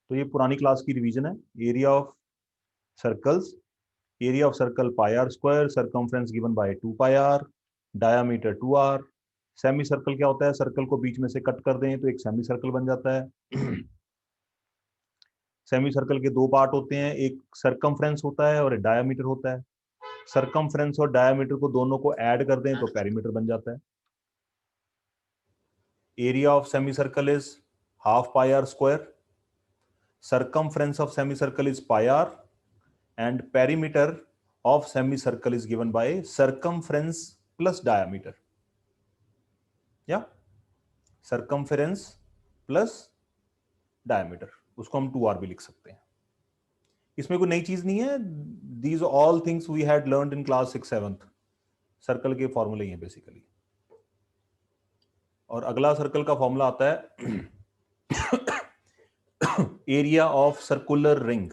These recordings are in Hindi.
तो ये पुरानी क्लास की रिवीजन है। Area of circles, area of circle pi are square, circumference given by 2 pi are, diameter 2 R. Semi circle क्या होता है, सर्कल को बीच में से कट कर दें तो एक सेमी सर्कल बन जाता है। सेमी सर्कल के दो पार्ट होते हैं, एक सरकमफ्रेंस होता है और एक डायामीटर होता है। सरकमफ्रेंस और डायामीटर को दोनों को ऐड कर दें तो पेरीमीटर बन जाता है। Area of semi circle is half pi are square, circumference of semicircle is pi r, and perimeter of semicircle is given by circumference plus diameter. या circumference plus diameter, उसको हम 2r भी लिख सकते हैं। इसमें कोई नई चीज नहीं है, these all things we had learned in class 6th-7th। Circle के फॉर्मूले हैं बेसिकली। और अगला सर्कल का फॉर्मूला आता है area of circular ring.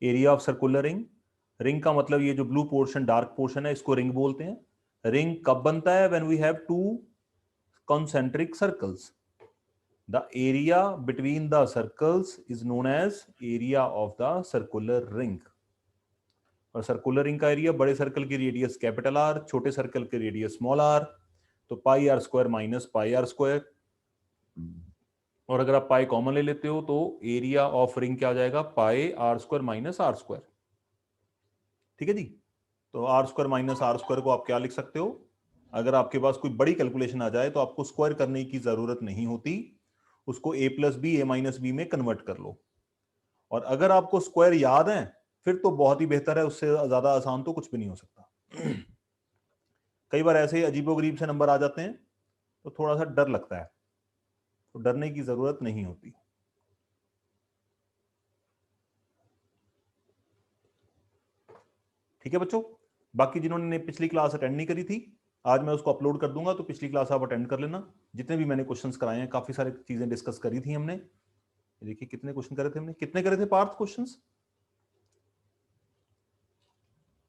Area of circular ring, ring का मतलब ये जो ब्लू पोर्शन डार्क पोर्शन है इसको रिंग बोलते हैं। रिंग कब बनता है, when we have two concentric circles. The area between the circles is known as area of the circular ring. और सर्कुलर रिंग का एरिया, बड़े सर्कल की रेडियस कैपिटल आर, छोटे सर्कल की रेडियस स्मॉल आर, तो pi are square minus pi are square. और अगर आप पाई कॉमन ले लेते हो तो एरिया ऑफ रिंग क्या आ जाएगा, pi are square minus R square. ठीक है जी। तो R square minus R square को आप क्या लिख सकते हो, अगर आपके पास कोई बड़ी कैलकुलेशन आ जाए तो आपको स्क्वायर करने की जरूरत नहीं होती, उसको a plus B A minus B में कन्वर्ट कर लो। और अगर आपको स्क्वायर याद है फिर तो बहुत ही बेहतर है, उससे ज्यादा आसान तो कुछ भी नहीं हो सकता। कई बार ऐसे अजीबोगरीब से नंबर आ जाते हैं तो थोड़ा सा डर लगता है, तो डरने की जरूरत नहीं होती। ठीक है बच्चों, बाकी जिन्होंने पिछली क्लास अटेंड नहीं करी थी आज मैं उसको अपलोड कर दूंगा, तो पिछली क्लास आप अटेंड कर लेना। जितने भी मैंने क्वेश्चंस कराए हैं, काफी सारी चीजें डिस्कस करी थी हमने। देखिए कितने क्वेश्चन करे थे हमने, कितने करे थे पार्थ क्वेश्चंस?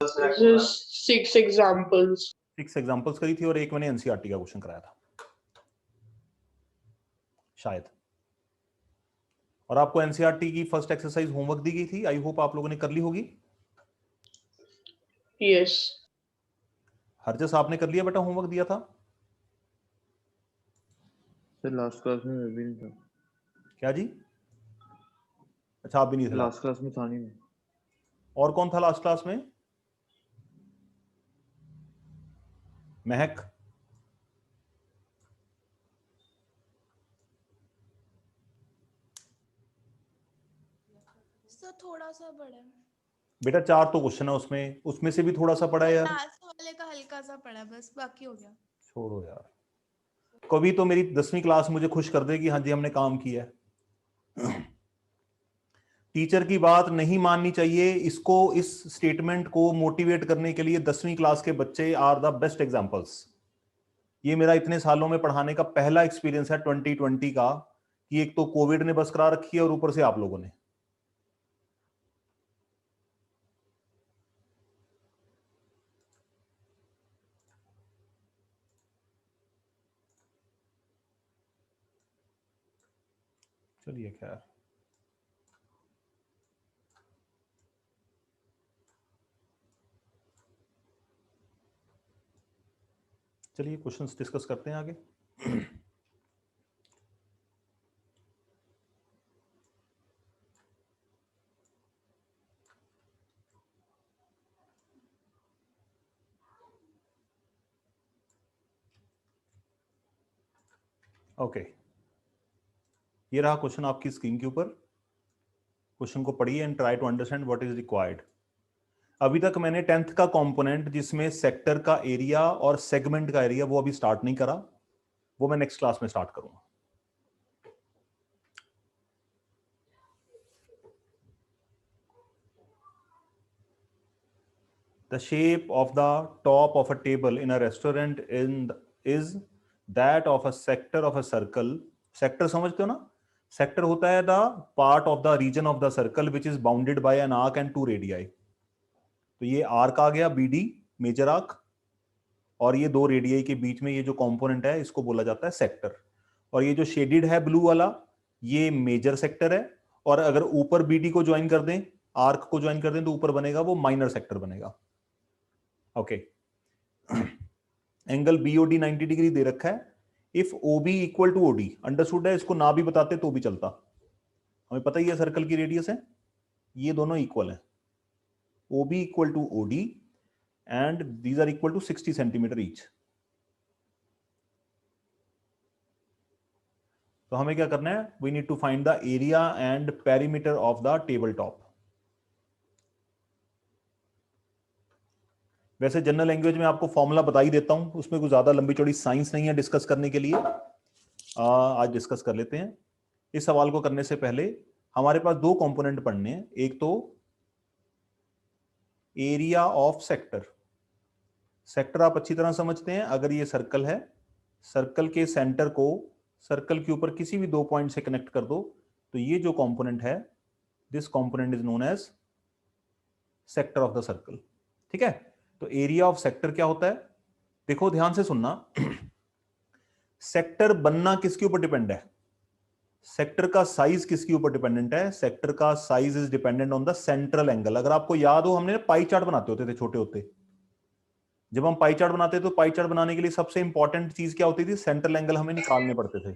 6 एग्जांपल्स। 6 एग्जांपल्स करी थी और एक मैंने एनसीईआरटी का क्वेश्चन कराया था शायद। और आपको एनसीईआरटी की फर्स्ट एक्सरसाइज होमवर्क दी गई थी, आई होप आप लोगों ने कर ली होगी। यस हरजस आपने कर लिया बेटा, होमवर्क दिया था? सर लास्ट क्लास में मैं भी नहीं था। क्या जी? अच्छा आप भी नहीं थे लास्ट क्लास में था नहीं मैं। और कौन था लास्ट क्लास में? महक? सर थोड़ा सा पढ़ा है बेटा 4 तो क्वेश्चन है उसमें, उसमें से भी थोड़ा सा पढ़ा है यार। लास्ट वाले का हल्का सा पढ़ा बस, बाकी हो गया। छोड़ो यार, कभी तो मेरी 10वीं क्लास मुझे खुश कर दे कि हाँ जी हमने काम किया है। टीचर की बात नहीं माननी चाहिए, इसको, इस स्टेटमेंट को मोटिवेट करने के लिए 10वीं क्लास के बच्चे आर द बेस्ट एग्जांपल्स। ये मेरा इतने सालों में पढ़ाने का पहला एक्सपीरियंस है 2020 का, कि एक तो कोविड ने बस करा रखी है और ऊपर से आप लोगों ने। चलिए खैर, चलिए क्वेश्चंस डिस्कस करते हैं आगे। ओके, ये रहा क्वेश्चन आपकी स्क्रीन के ऊपर। क्वेश्चन को पढ़िए and try to understand what is required. अभी तक मैंने 10th का कंपोनेंट जिसमें सेक्टर का एरिया और सेगमेंट का एरिया, वो अभी स्टार्ट नहीं करा, वो मैं नेक्स्ट क्लास में स्टार्ट करूंगा। The shape of the top of a table in a restaurant is that of a sector of a circle. Sector समझते हो ना? Sector होता है the part of the region of the circle which is bounded by an arc and 2 radii. तो ये आर्क आ गया BD, मेजर आर्क, और ये 2 रेडियाई के बीच में ये जो कंपोनेंट है इसको बोला जाता है सेक्टर। और ये जो शेडेड है ब्लू वाला, ये मेजर सेक्टर है, और अगर ऊपर BD को ज्वाइन कर दें, आर्क को ज्वाइन कर दें, तो ऊपर बनेगा वो माइनर सेक्टर बनेगा। ओके, एंगल BOD 90 डिग्री दे रखा है। If OB equal to OD, understood है, इसको ना भी बताते तो भी चलता, हमें पता ही है सर्कल की रेडियस है, ये दोनों इक्वल है, OB equal to OD and these are equal to 60 centimetre each. तो हमें क्या करना है, we need to find the area and perimeter of the table top. वैसे जनरल लैंग्वेज में आपको फॉर्मूला बता ही देता हूं, उसमें कुछ ज्यादा लंबी चौड़ी साइंस नहीं है डिस्कस करने के लिए। आज डिस्कस कर लेते हैं। इस सवाल को करने से पहले हमारे पास दो कंपोनेंट पढ़ने हैं, एक तो एरिया ऑफ सेक्टर। सेक्टर आप अच्छी तरह समझते हैं, अगर ये सर्कल है, सर्कल के सेंटर को सर्कल के ऊपर किसी भी दो पॉइंट से कनेक्ट कर दो, तो ये जो कंपोनेंट है, this component is known as sector of the circle. ठीक है, तो एरिया ऑफ सेक्टर क्या होता है, देखो ध्यान से सुनना। सेक्टर बनना किसके ऊपर डिपेंड है, सेक्टर का साइज किसके ऊपर डिपेंडेंट है, सेक्टर का size is dependent on the central angle. अगर आपको याद हो, हमने पाई चार्ट बनाते होते थे छोटे होते, जब हम पाई चार्ट बनाते तो पाई चार्ट बनाने के लिए सबसे इंपॉर्टेंट चीज क्या होती थी, सेंट्रल एंगल हमें निकालने पड़ते थे।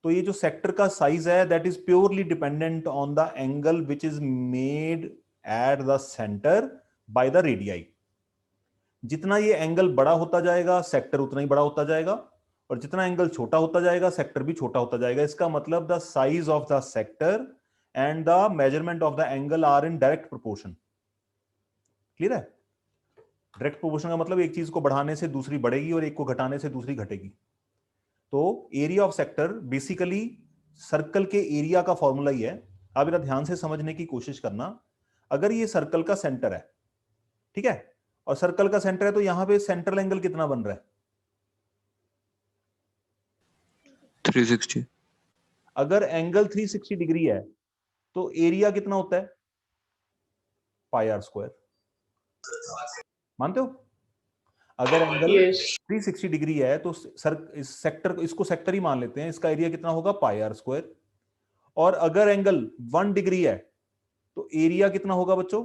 तो ये जो सेक्टर का साइज है, that is purely dependent on the angle which is made at the centre by the radii. जितना ये एंगल बड़ा होता जाएगा, सेक्टर उतना ही बड़ा होता जाएगा, और जितना एंगल छोटा होता जाएगा, सेक्टर भी छोटा होता जाएगा। इसका मतलब the size of the sector and the measurement of the angle are in direct proportion. Clear है? डायरेक्ट प्रोपोर्शन का मतलब एक चीज को बढ़ाने से दूसरी बढ़ेगी और एक को घटाने से दूसरी घटेगी। तो area of sector basically circle के एरिया का फॉर्मूला ही है। आप इधर ध्यान से समझने की कोशिश करना। अगर ये सर्कल का सेंटर है, ठीक है, और सर्कल का सेंटर है, तो यहां पे सेंट्रल एंगल कितना बन रहा है, 360। अगर एंगल 360 डिग्री है तो एरिया कितना होता है, पाई आर स्क्वायर। मानते हो? अगर एंगल 360 डिग्री है तो इस सेक्टर, इसको सेक्टर ही मान लेते हैं, इसका एरिया कितना होगा, पाई आर स्क्वायर। और अगर एंगल 1 डिग्री है तो एरिया कितना होगा बच्चों,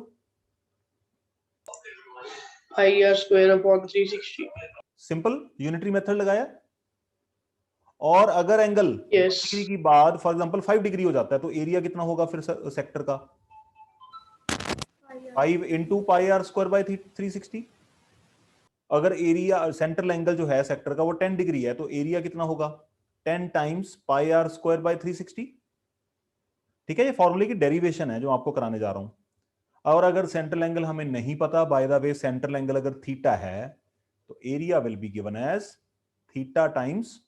pi are square upon 360। Simple unitary method लगाया। और अगर एंगल डिग्री की बाद फॉर एग्जांपल 5 डिग्री हो जाता है, तो एरिया कितना होगा फिर सेक्टर का, 5 into pi are square by 360। अगर एरिया सेंट्रल एंगल जो है सेक्टर का वो 10 डिग्री है, तो एरिया कितना होगा, 10 times pi are square by 360। ठीक है, ये फॉर्मूले की डेरिवेशन है जो आपको कराने जा रहा हूं। और अगर सेंट्रल एंगल हमें नहीं पता, by the way central angle अगर थीटा है, तो area will be given as theta times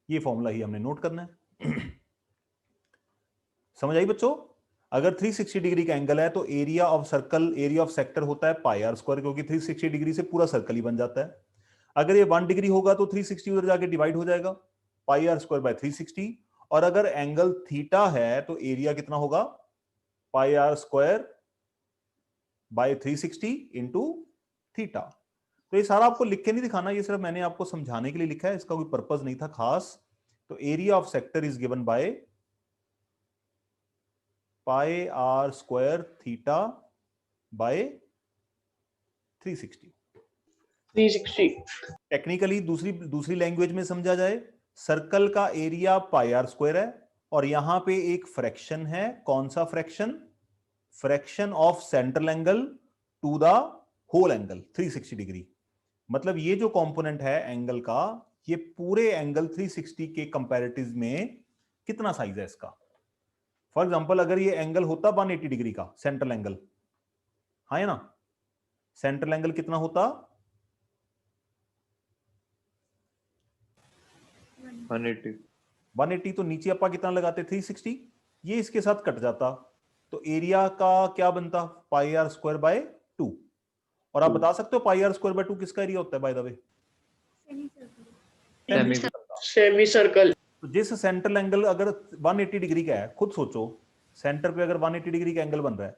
ये फॉर्मूला ही हमने नोट करना है। समझ आई बच्चों? अगर 360 डिग्री का एंगल है तो area of circle, area of sector होता है पाई आर स्क्वायर, क्योंकि 360 डिग्री से पूरा सर्कल ही बन जाता है। अगर ये 1 डिग्री होगा तो 360 उधर जाके डिवाइड हो जाएगा, पाई आर स्क्वायर बाय 360। और अगर एंगल थीटा है तो एरिया कितना होगा, pi are square by 360 into theta. तो ये सारा आपको लिख के नहीं दिखाना, ये सिर्फ मैंने आपको समझाने के लिए लिखा है, इसका कोई पर्पस नहीं था खास। तो area of sector is given by pi are square theta by 360। Technically दूसरी लैंग्वेज में समझा जाए, सर्कल का एरिया पाई आर स्क्वायर है, और यहां पे एक फ्रैक्शन है, कौन सा fraction, fraction of central angle to the whole angle 360 degree. मतलब ये जो कंपोनेंट है एंगल का, ये पूरे एंगल 360 के कंपैरेटिव में कितना साइज है इसका। फॉर एग्जांपल अगर ये एंगल होता 180 डिग्री का सेंट्रल एंगल, हाँ है ना, सेंट्रल एंगल कितना होता 180, तो नीचे अपा कितना लगाते 360, ये इसके साथ कट जाता, तो एरिया का क्या बनता, पाई आर स्क्वायर बाय 2। और आप बता सकते हो पाई आर स्क्वायर बाय 2 किसका एरिया होता है bye the way, semi circle. तो जिस सेंट्रल एंगल अगर 180 डिग्री का है, खुद सोचो सेंटर पे अगर 180 डिग्री का एंगल बन रहा है,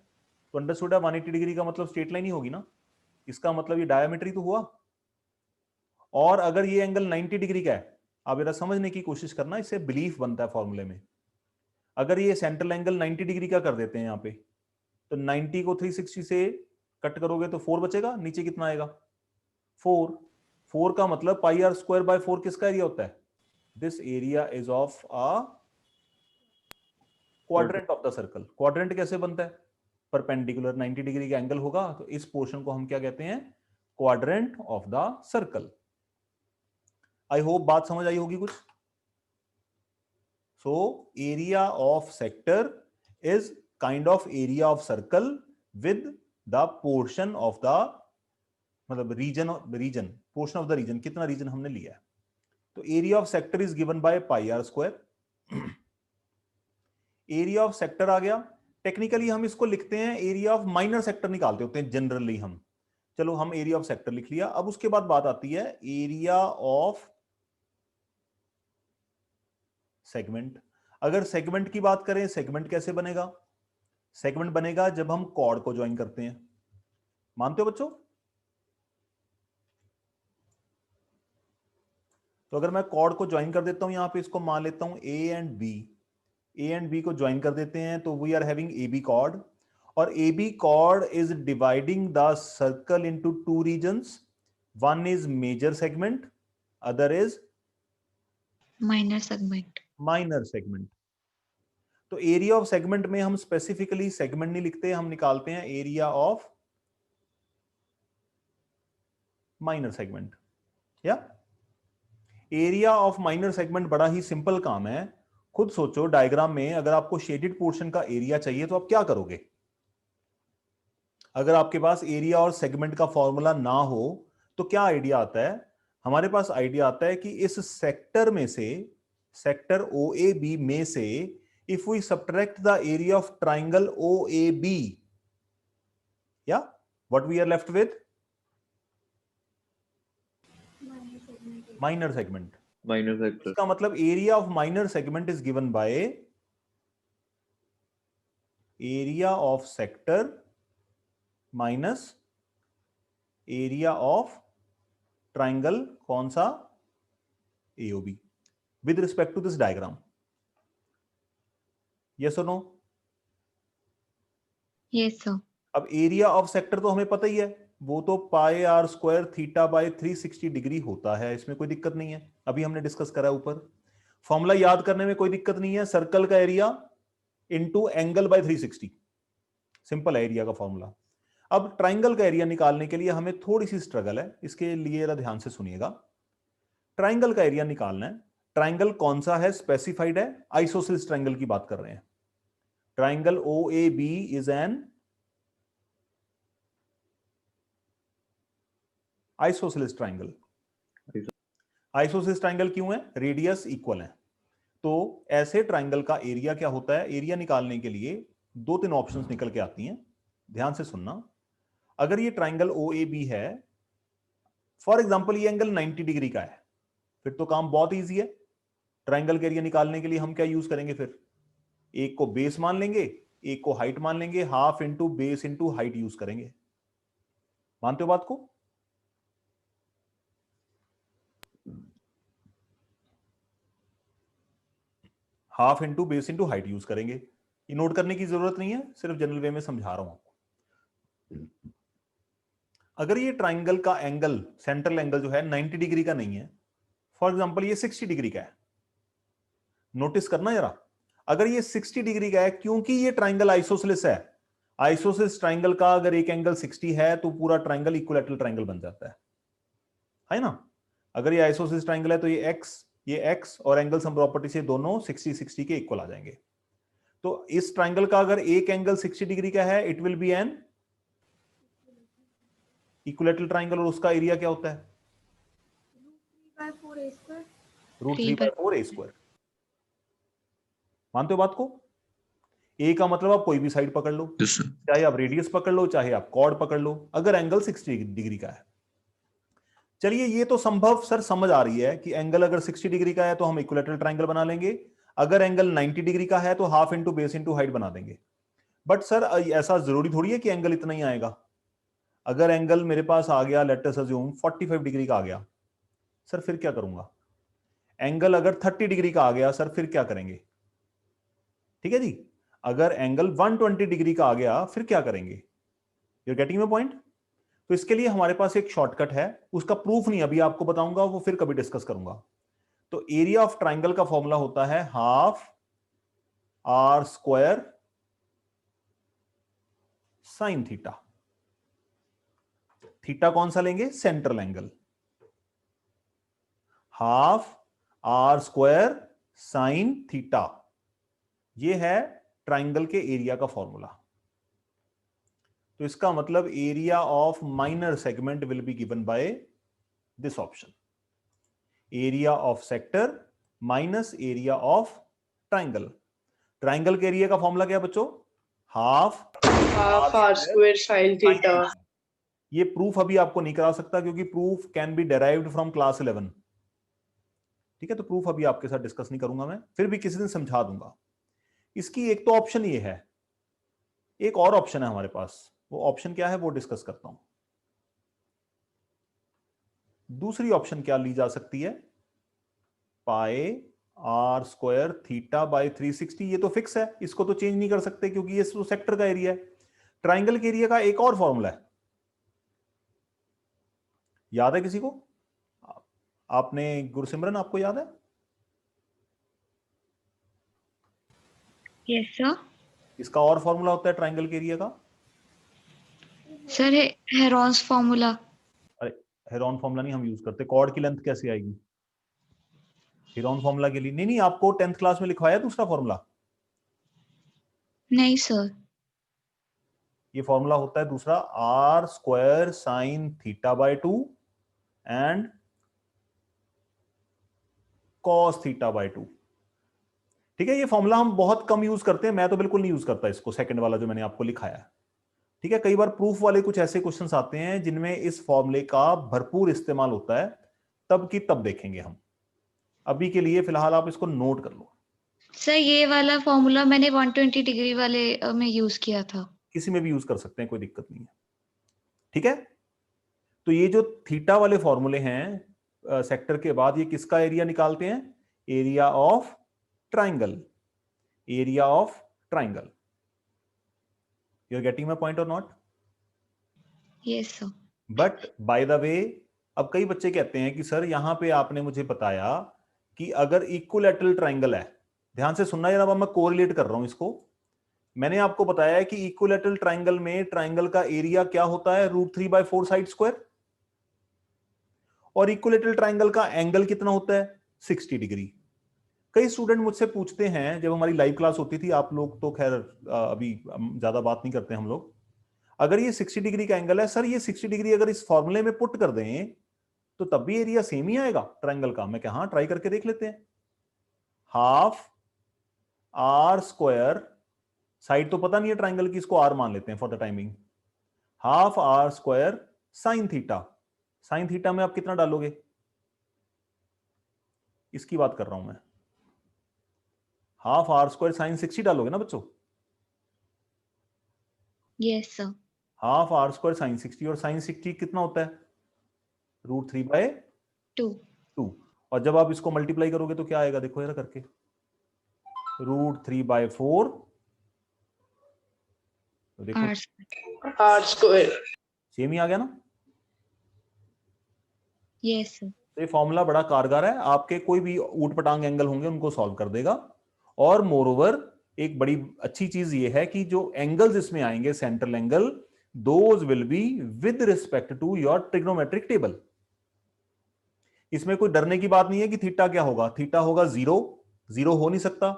तो अंडरस्टूड है 180 डिग्री का मतलब स्ट्रेट लाइन ही होगी ना, इसका मतलब ये डायमीटर ही तो हुआ। और अगर ये एंगल 90 डिग्री का है, आप जरा समझने की कोशिश करना, इससे बिलीफ बनता है फॉर्मूले में। अगर ये सेंट्रल एंगल 90 डिग्री का कर देते हैं यहाँ पे, तो 90 को 360 से कट करोगे तो 4 बचेगा, नीचे कितना आएगा 4। 4 का मतलब पाई आर स्क्वायर बाय 4 किसका एरिया होता है? This area is of a quadrant of the circle. Quadrant कैसे बनता है? परपेंडिकुलर 90 डिग्री का एंगल होगा, तो इस पोर्शन को हम क्या कहते हैं? Quadrant of the circle. I hope बात समझ आई होगी कुछ। So area of sector is kind of area of circle with the portion of the, मतलब region portion of the region, कितना रीजन हमने लिया है। तो area of sector is given by pi are square. Area of sector आ गया। टेक्निकली हम इसको लिखते हैं एरिया ऑफ माइनर सेक्टर निकालते होते हैं जनरली हम। चलो हम एरिया ऑफ सेक्टर लिख लिया। अब उसके बाद बात आती है एरिया ऑफ सेगमेंट। अगर सेगमेंट की बात करें, सेगमेंट कैसे बनेगा? सेगमेंट बनेगा जब हम कॉर्ड को ज्वाइन करते हैं। मानते हो बच्चों? तो अगर मैं कॉर्ड को ज्वाइन कर देता हूं, यहां पे इसको मान लेता हूं A and B. A and B को ज्वाइन कर देते हैं तो we are having A B chord, और A B chord is dividing the circle into two regions. One is major segment, other is minor segment. Minor segment. तो एरिया ऑफ सेगमेंट में हम स्पेसिफिकली सेगमेंट नहीं लिखते, हम निकालते हैं एरिया ऑफ माइनर सेगमेंट। या एरिया ऑफ माइनर सेगमेंट बड़ा ही सिंपल काम है। खुद सोचो, डायग्राम में अगर आपको शेडेड पोर्शन का एरिया चाहिए तो आप क्या करोगे? अगर आपके पास एरिया और सेगमेंट का फॉर्मूला ना हो तो क्या आइडिया आता है? हमारे पास आइडिया आता है कि इस सेक्टर में से, सेक्टर ओ ए बी में से, if we subtract the area of triangle O A B, या what we are left with? Minor segment. Minor sector. इसका मतलब area of minor segment is given by area of sector minus area of triangle, कौन सा? AOB, with respect to this diagram. Yes और नो? Yes sir. अब एरिया ऑफ सेक्टर तो हमें पता ही है, वो तो pi are square theta by 360 degree होता है, इसमें कोई दिक्कत नहीं है, अभी हमने डिस्कस करा है ऊपर। फॉर्मूला याद करने में कोई दिक्कत नहीं है, सर्कल का area into angle by 360, simple है एरिया का फॉर्मूला। अब ट्राइंगल का एरिया निकालने के लिए हमें थोड़ी सी स्ट्रगल है, इसके लिए जरा ध्यान से सुनिएगा। ट्राइंगल का एरिया निकालना है। ट्राइंगल कौन सा है? स्पेसिफाइड है, आइसोसेलेस ट्राइंगल की बात कर रहे हैं। Triangle O A B is an isosceles triangle. Isosceles triangle क्यों है? रेडियस इक्वल है। तो ऐसे ट्राइंगल का एरिया क्या होता है? एरिया निकालने के लिए 2-3 ऑप्शंस निकल के आती हैं, ध्यान से सुनना। अगर ये ट्राइंगल ओ ए बी है, फॉर एग्जांपल ये एंगल 90 डिग्री का है, फिर तो काम बहुत इजी है। ट्राइंगल का एरिया निकालने के लिए हम क्या यूज करेंगे? फिर एक को बेस मान लेंगे, एक को हाइट मान लेंगे, half into base into height use करेंगे। मानते हो बात को? Half into base into height use करेंगे। ये नोट करने की जरूरत नहीं है, सिर्फ जनरल वे में समझा रहा हूं आपको। अगर ये ट्राइंगल का एंगल, सेंट्रल एंगल जो है 90 डिग्री का नहीं है, फॉर एग्जांपल ये 60 डिग्री का है, नोटिस करना जरा। अगर ये 60 डिग्री का है, क्योंकि ये ट्राइंगल आइसोसेलेस है, आइसोसेलेस ट्राइंगल का अगर एक एंगल 60 है तो पूरा ट्राइंगल इक्विलैटरल ट्राइंगल बन जाता है ना? अगर ये आइसोसेलेस ट्राइंगल है तो ये एक्स और एंगल सम प्रॉपर्टी से दोनों 60-60 के इक्वल आ जाएंगे। तो इस ट्राइंगल का अगर एक एंगल 60 डिग्री का है, it will be an equilateral triangle, और उसका एरिया क्या होता है? √3/4a²। मानते हो बात को? ए का मतलब आप कोई भी साइड पकड़ लो, Yes, sir. चाहे आप रेडियस पकड़ लो, चाहे आप कॉर्ड पकड़ लो, अगर एंगल 60 डिग्री का है। चलिए, ये तो संभव सर समझ आ रही है कि एंगल अगर 60 डिग्री का है तो हम इक्विलैटरल ट्राइंगल बना लेंगे, अगर एंगल 90 डिग्री का है तो half into base into height बना देंगे। बट सर ऐसा जरूरी थोड़ी है कि एंगल इतना ही आएगा। अगर एंगल मेरे पास आ गया, लेट अस अज्यूम 45 डिग्री का आ गया, सर फिर क्या करूंगा? एंगल अगर 30 डिग्री का आ गया सर फिर क्या करेंगे? ठीक है जी, अगर एंगल 120 डिग्री का आ गया फिर क्या करेंगे? You getting my point? तो इसके लिए हमारे पास एक शॉर्टकट है, उसका प्रूफ नहीं अभी आपको बताऊंगा, वो फिर कभी डिस्कस करूंगा। तो एरिया ऑफ ट्राइंगल का फॉर्मूला होता है half R square sine theta. Theta कौन सा लेंगे? Central angle. Half R square sine theta, ये है ट्राइंगल के एरिया का फॉर्मूला। तो इसका मतलब area of minor segment will be given by this option, area of sector minus area of triangle. Triangle के एरिया का फॉर्मूला क्या है बच्चों? Half R square sin theta. ये प्रूफ अभी आपको नहीं करा सकता क्योंकि proof can be derived from class 11। ठीक है, तो प्रूफ अभी आपके साथ डिस्कस नहीं करूंगा मैं, फिर भी किसी दिन समझा दूंगा। इसकी एक तो ऑप्शन ये है, एक और ऑप्शन है हमारे पास, वो ऑप्शन क्या है वो डिस्कस करता हूं। दूसरी ऑप्शन क्या ली जा सकती है? पाए आर स्क्वायर थीटा बाय 360, ये तो फिक्स है, इसको तो चेंज नहीं कर सकते क्योंकि ये तो सेक्टर का एरिया है। ट्राइंगल के एरिया का एक और फॉर्मूला है, याद है किसी को? आपने गुरसिमरन, आपको याद है? Yes sir. इसका और फॉर्मूला होता है ट्राइंगल के एरिया का? Sir Heron's formula. अरे हेरॉन फॉर्मूला नहीं हम यूज करते, कॉर्ड की लेंथ कैसे आएगी हेरॉन फॉर्मूला के लिए? नहीं नहीं, आपको 10th क्लास में लिखवाया दूसरा फॉर्मूला? नहीं सर। ये फॉर्मूला होता है दूसरा, R square sine theta by 2 and cos theta by 2। ठीक है, ये फॉर्मूला हम बहुत कम यूज करते हैं, मैं तो बिल्कुल नहीं यूज करता इसको, सेकंड वाला जो मैंने आपको लिखाया है। ठीक है, कई बार प्रूफ वाले कुछ ऐसे क्वेश्चंस आते हैं जिनमें इस फॉर्मूले का भरपूर इस्तेमाल होता है, तब की तब देखेंगे हम। अभी के लिए फिलहाल आप इसको नोट कर लो। सर ये वाला फॉर्मूला मैंने 120 डिग्री वाले में यूज किया था। किसी में भी यूज कर सकते हैं, कोई दिक्कत नहीं है। ठीक है, तो ये जो थीटा वाले फॉर्मूले हैं सेक्टर के बाद, ये किसका एरिया निकालते हैं? Area of triangle, area of triangle. You are getting my point और not? Yes sir. But by the way, अब कई बच्चे कहते हैं कि सर यहां पे आपने मुझे बताया कि अगर इक्विलैटरल ट्राइंगल है, ध्यान से सुनना जरा, मैं कोरिलेट कर रहा हूं इसको। मैंने आपको बताया है कि इक्विलैटरल ट्राइंगल में ट्राइंगल का एरिया क्या होता है? √3/4 साइड स्क्वायर। और इक्विलैटरल ट्राइंगल का एंगल कितना होता है? 60 डिग्री। कई स्टूडेंट मुझसे पूछते हैं, जब हमारी लाइव क्लास होती थी, आप लोग तो खैर अभी ज्यादा बात नहीं करते हम लोग, अगर ये 60 डिग्री का एंगल है सर, ये 60 डिग्री अगर इस फॉर्मूले में पुट कर दें तो तब भी एरिया सेम ही आएगा ट्राइंगल का। मैं कहा हाँ, ट्राई करके देख लेते हैं। हाफ आर स्क्वायर, साइड तो पता नहीं है ट्राइंगल की, इसको आर मान लेते हैं for the timing. Half R square sine theta, sine theta में आप कितना डालोगे? इसकी बात कर रहा हूं मैं। हाफ आर स्क्वायर साइन 60 डालोगे ना बच्चों? Yes sir. Half R square sine 60, और साइन 60 कितना होता है? √3/2। 2 और जब आप इसको मल्टीप्लाई करोगे तो क्या आएगा? देखो जरा करके, √3/4, तो देखो R R square. सेम ही आ गया ना। Yes sir. तो ये फॉर्मूला बड़ा कारगर है, आपके कोई भी ऊट पटांग एंगल होंगे उनको सॉल्व कर देगा। और मोरओवर एक बड़ी अच्छी चीज ये है कि जो एंगल्स इसमें आएंगे central angle, those will be with respect to your trigonometric table. इसमें कोई डरने की बात नहीं है कि थीटा क्या होगा। थीटा होगा 0, 0 हो नहीं सकता,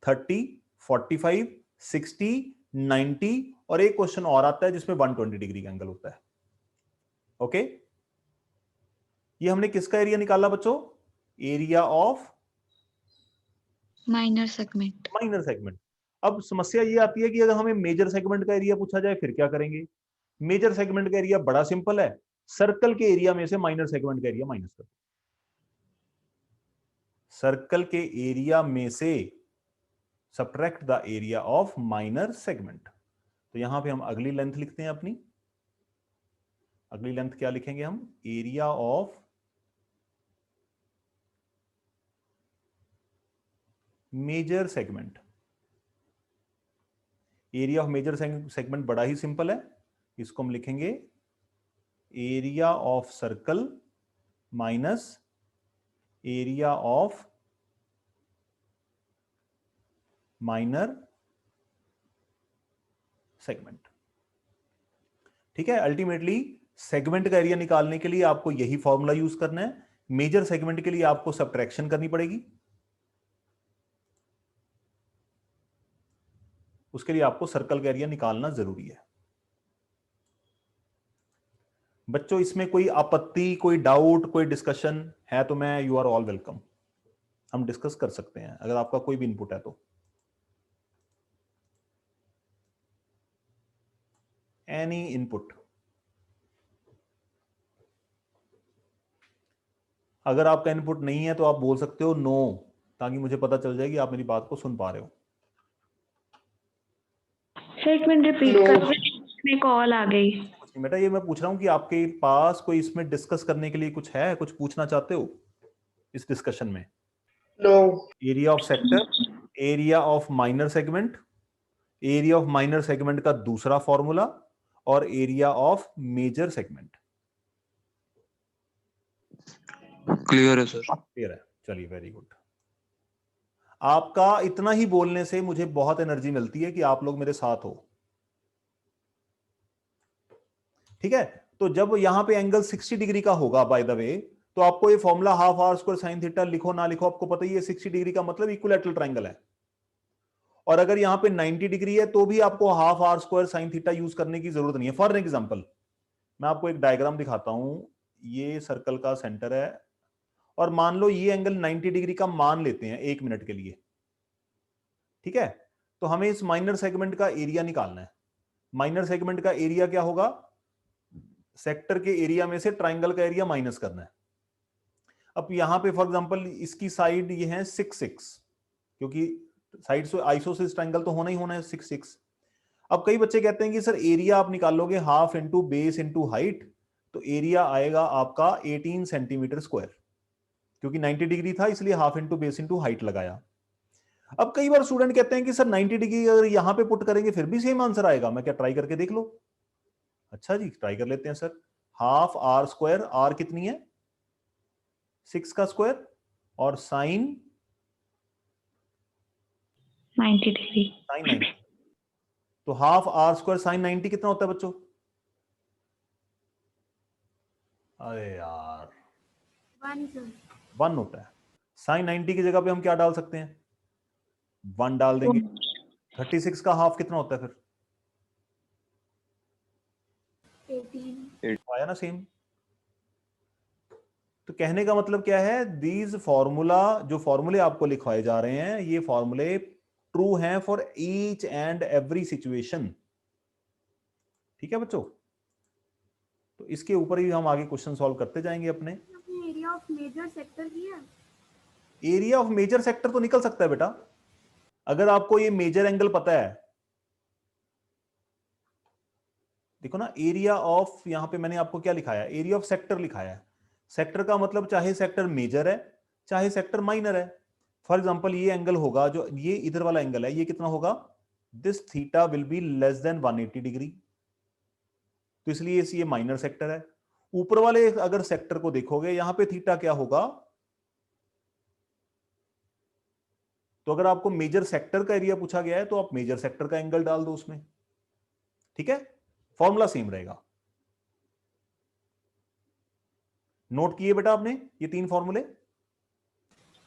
30, 45, 60, 90, और एक क्वेश्चन और आता है जिसमें 120 डिग्री का एंगल होता है। ओके, ये हमने किसका एरिया निकाला बच्चों? Area of minor segment. Minor segment. अब समस्या ये आती है कि अगर हमें मेजर सेगमेंट का एरिया पूछा जाए फिर क्या करेंगे? मेजर सेगमेंट का एरिया बड़ा सिंपल है, सर्कल के एरिया में से माइनर सेगमेंट का एरिया माइनस कर, सर्कल के एरिया में से subtract the area of minor segment. तो यहां पे हम अगली लेंथ लिखते हैं अपनी। अगली लेंथ क्या लिखेंगे हम? Area of major segment. Area of major segment बड़ा ही सिंपल है, इसको हम लिखेंगे area of circle minus area of minor segment. ठीक है, अल्टीमेटली सेगमेंट का एरिया निकालने के लिए आपको यही फॉर्मूला यूज करना है। मेजर सेगमेंट के लिए आपको सब्ट्रैक्शन करनी पड़ेगी, उसके लिए आपको सर्कल का एरिया निकालना जरूरी है। बच्चों इसमें कोई आपत्ति, कोई डाउट, कोई डिस्कशन है तो मैं यू आर ऑल वेलकम, हम डिस्कस कर सकते हैं अगर आपका कोई भी इनपुट है तो। Any input. अगर आपका इनपुट नहीं है तो आप बोल सकते हो नो, ताकि मुझे पता चल जाए कि आप मेरी बात को सुन पा रहे हो। सर एक मिनट रिपीट No. कर, में कॉल आ गई। कुछ नहीं बेटा, ये मैं पूछ रहा हूं कि आपके पास कोई इसमें डिस्कस करने के लिए कुछ है, कुछ पूछना चाहते हो इस डिस्कशन में? No. Area of sector, area of minor segment, area of minor segment का दूसरा फॉर्मूला, और area of major segment. Clear है सर। क्लियर है, चलिए वेरी गुड। आपका इतना ही बोलने से मुझे बहुत एनर्जी मिलती है कि आप लोग मेरे साथ हो। ठीक है, तो जब यहां पे एंगल 60 डिग्री का होगा बाय द वे, तो आपको ये formula half R square sine theta लिखो ना लिखो, आपको पता ही है 60 डिग्री का मतलब इक्विलैटरल ट्रायंगल है। और अगर यहां पे 90 डिग्री है तो भी आपको half R square sine theta use करने की जरूरत नहीं है। फॉर एग्जांपल मैं आपको एक डायग्राम दिखाता हूं, ये सर्कल का सेंटर है और मान लो ये एंगल 90 डिग्री का मान लेते हैं 1 मिनट के लिए। ठीक है, तो हमें इस माइनर सेगमेंट का एरिया निकालना है। माइनर सेगमेंट का एरिया क्या होगा? सेक्टर के एरिया में से ट्राइंगल का एरिया माइनस करना है। अब यहां पे फॉर एग्जांपल इसकी साइड ये है 6 क्योंकि साइड से आइसोसेलेस ट्राइंगल तो होना ही होना है 6। अब कई बच्चे कहते हैं कि सर एरिया आप निकालोगे half into base into height, तो एरिया आएगा आपका 18 सेंटीमीटर स्क्वायर, क्योंकि 90 डिग्री था इसलिए half into base into height लगाया। अब कई बार स्टूडेंट कहते हैं कि सर 90 डिग्री अगर यहां पे पुट करेंगे फिर भी सेम आंसर आएगा, मैं क्या ट्राई करके देख लो? अच्छा जी, ट्राई कर लेते हैं sir. Half R square, R कितनी है? 6 का स्क्वायर, और साइन 90 डिग्री। साइन 90, तो हाफ आर स्क्वायर साइन 90 कितना होता है बच्चों? अरे यार 1 होता है। साइन 90 की जगह पे हम क्या डाल सकते हैं? 1 डाल देंगे। 36 का हाफ कितना होता है फिर? 18। आया ना सेम? तो कहने का मतलब क्या है, दीज फॉर्मूला, जो फॉर्मूले आपको लिखवाए जा रहे हैं ये फॉर्मूले ट्रू हैं for each and every situation. ठीक है बच्चों, तो इसके ऊपर ही हम आगे क्वेश्चन सॉल्व करते जाएंगे अपने। एरिया ऑफ मेजर सेक्टर किया? एरिया ऑफ मेजर सेक्टर तो निकल सकता है बेटा, अगर आपको ये मेजर एंगल पता है। देखो ना, एरिया ऑफ, यहां पे मैंने आपको क्या लिखाया? एरिया ऑफ सेक्टर लिखाया है। सेक्टर का मतलब चाहे सेक्टर मेजर है चाहे सेक्टर माइनर है। फॉर एग्जांपल ये एंगल होगा, जो ये इधर वाला एंगल है, ये कितना होगा? This theta will be less than 180 degree, तो इसलिए ये माइनर सेक्टर है। ऊपर वाले अगर सेक्टर को देखोगे, यहां पे थीटा क्या होगा? तो अगर आपको मेजर सेक्टर का एरिया पूछा गया है तो आप मेजर सेक्टर का एंगल डाल दो उसमें। ठीक है, फॉर्मूला सेम रहेगा। नोट किए बेटा आपने ये 3 फॉर्मूले?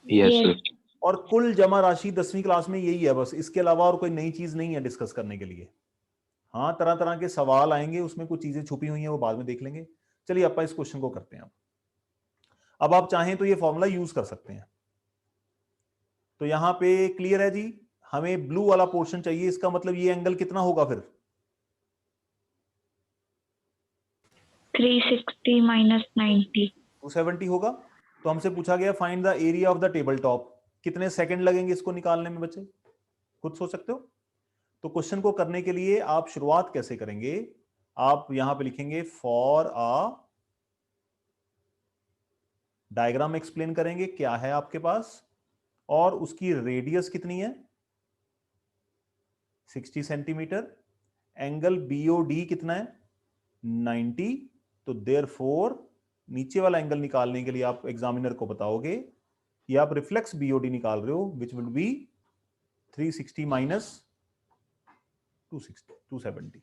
Yes sir. और कुल जमा राशि 10वीं क्लास में यही है बस, इसके अलावा और कोई नई चीज नहीं है डिस्कस करने के लिए। हाँ, तरह तरह के सवाल आएंगे, उसमें कुछ चीजें छुपी हुई हैं, वो बाद में देख लेंगे। चलिए अपन इस क्वेश्चन को करते हैं। अब आप चाहें तो ये फॉर्मूला यूज कर सकते हैं। तो यहां पे क्लियर है जी, हमें ब्लू वाला पोर्शन चाहिए, इसका मतलब ये एंगल कितना होगा फिर? 360 माइनस 90 270 होगा। तो हमसे पूछा गया find the area of the table top. कितने सेकंड लगेंगे इसको निकालने में बच्चे? खुद सोच सकते हो। तो क्वेश्चन को करने के लिए आप शुरुआत कैसे करेंगे? आप यहां पे लिखेंगे फॉर अ डायग्राम, एक्सप्लेन करेंगे क्या है आपके पास, और उसकी रेडियस कितनी है 60 सेंटीमीटर, एंगल बीओडी कितना है 90, तो देयरफॉर नीचे वाला एंगल निकालने के लिए आप एग्जामिनर को बताओगे या आप रिफ्लेक्स बीओडी निकाल रहे हो विच विल बी 360 माइनस 270।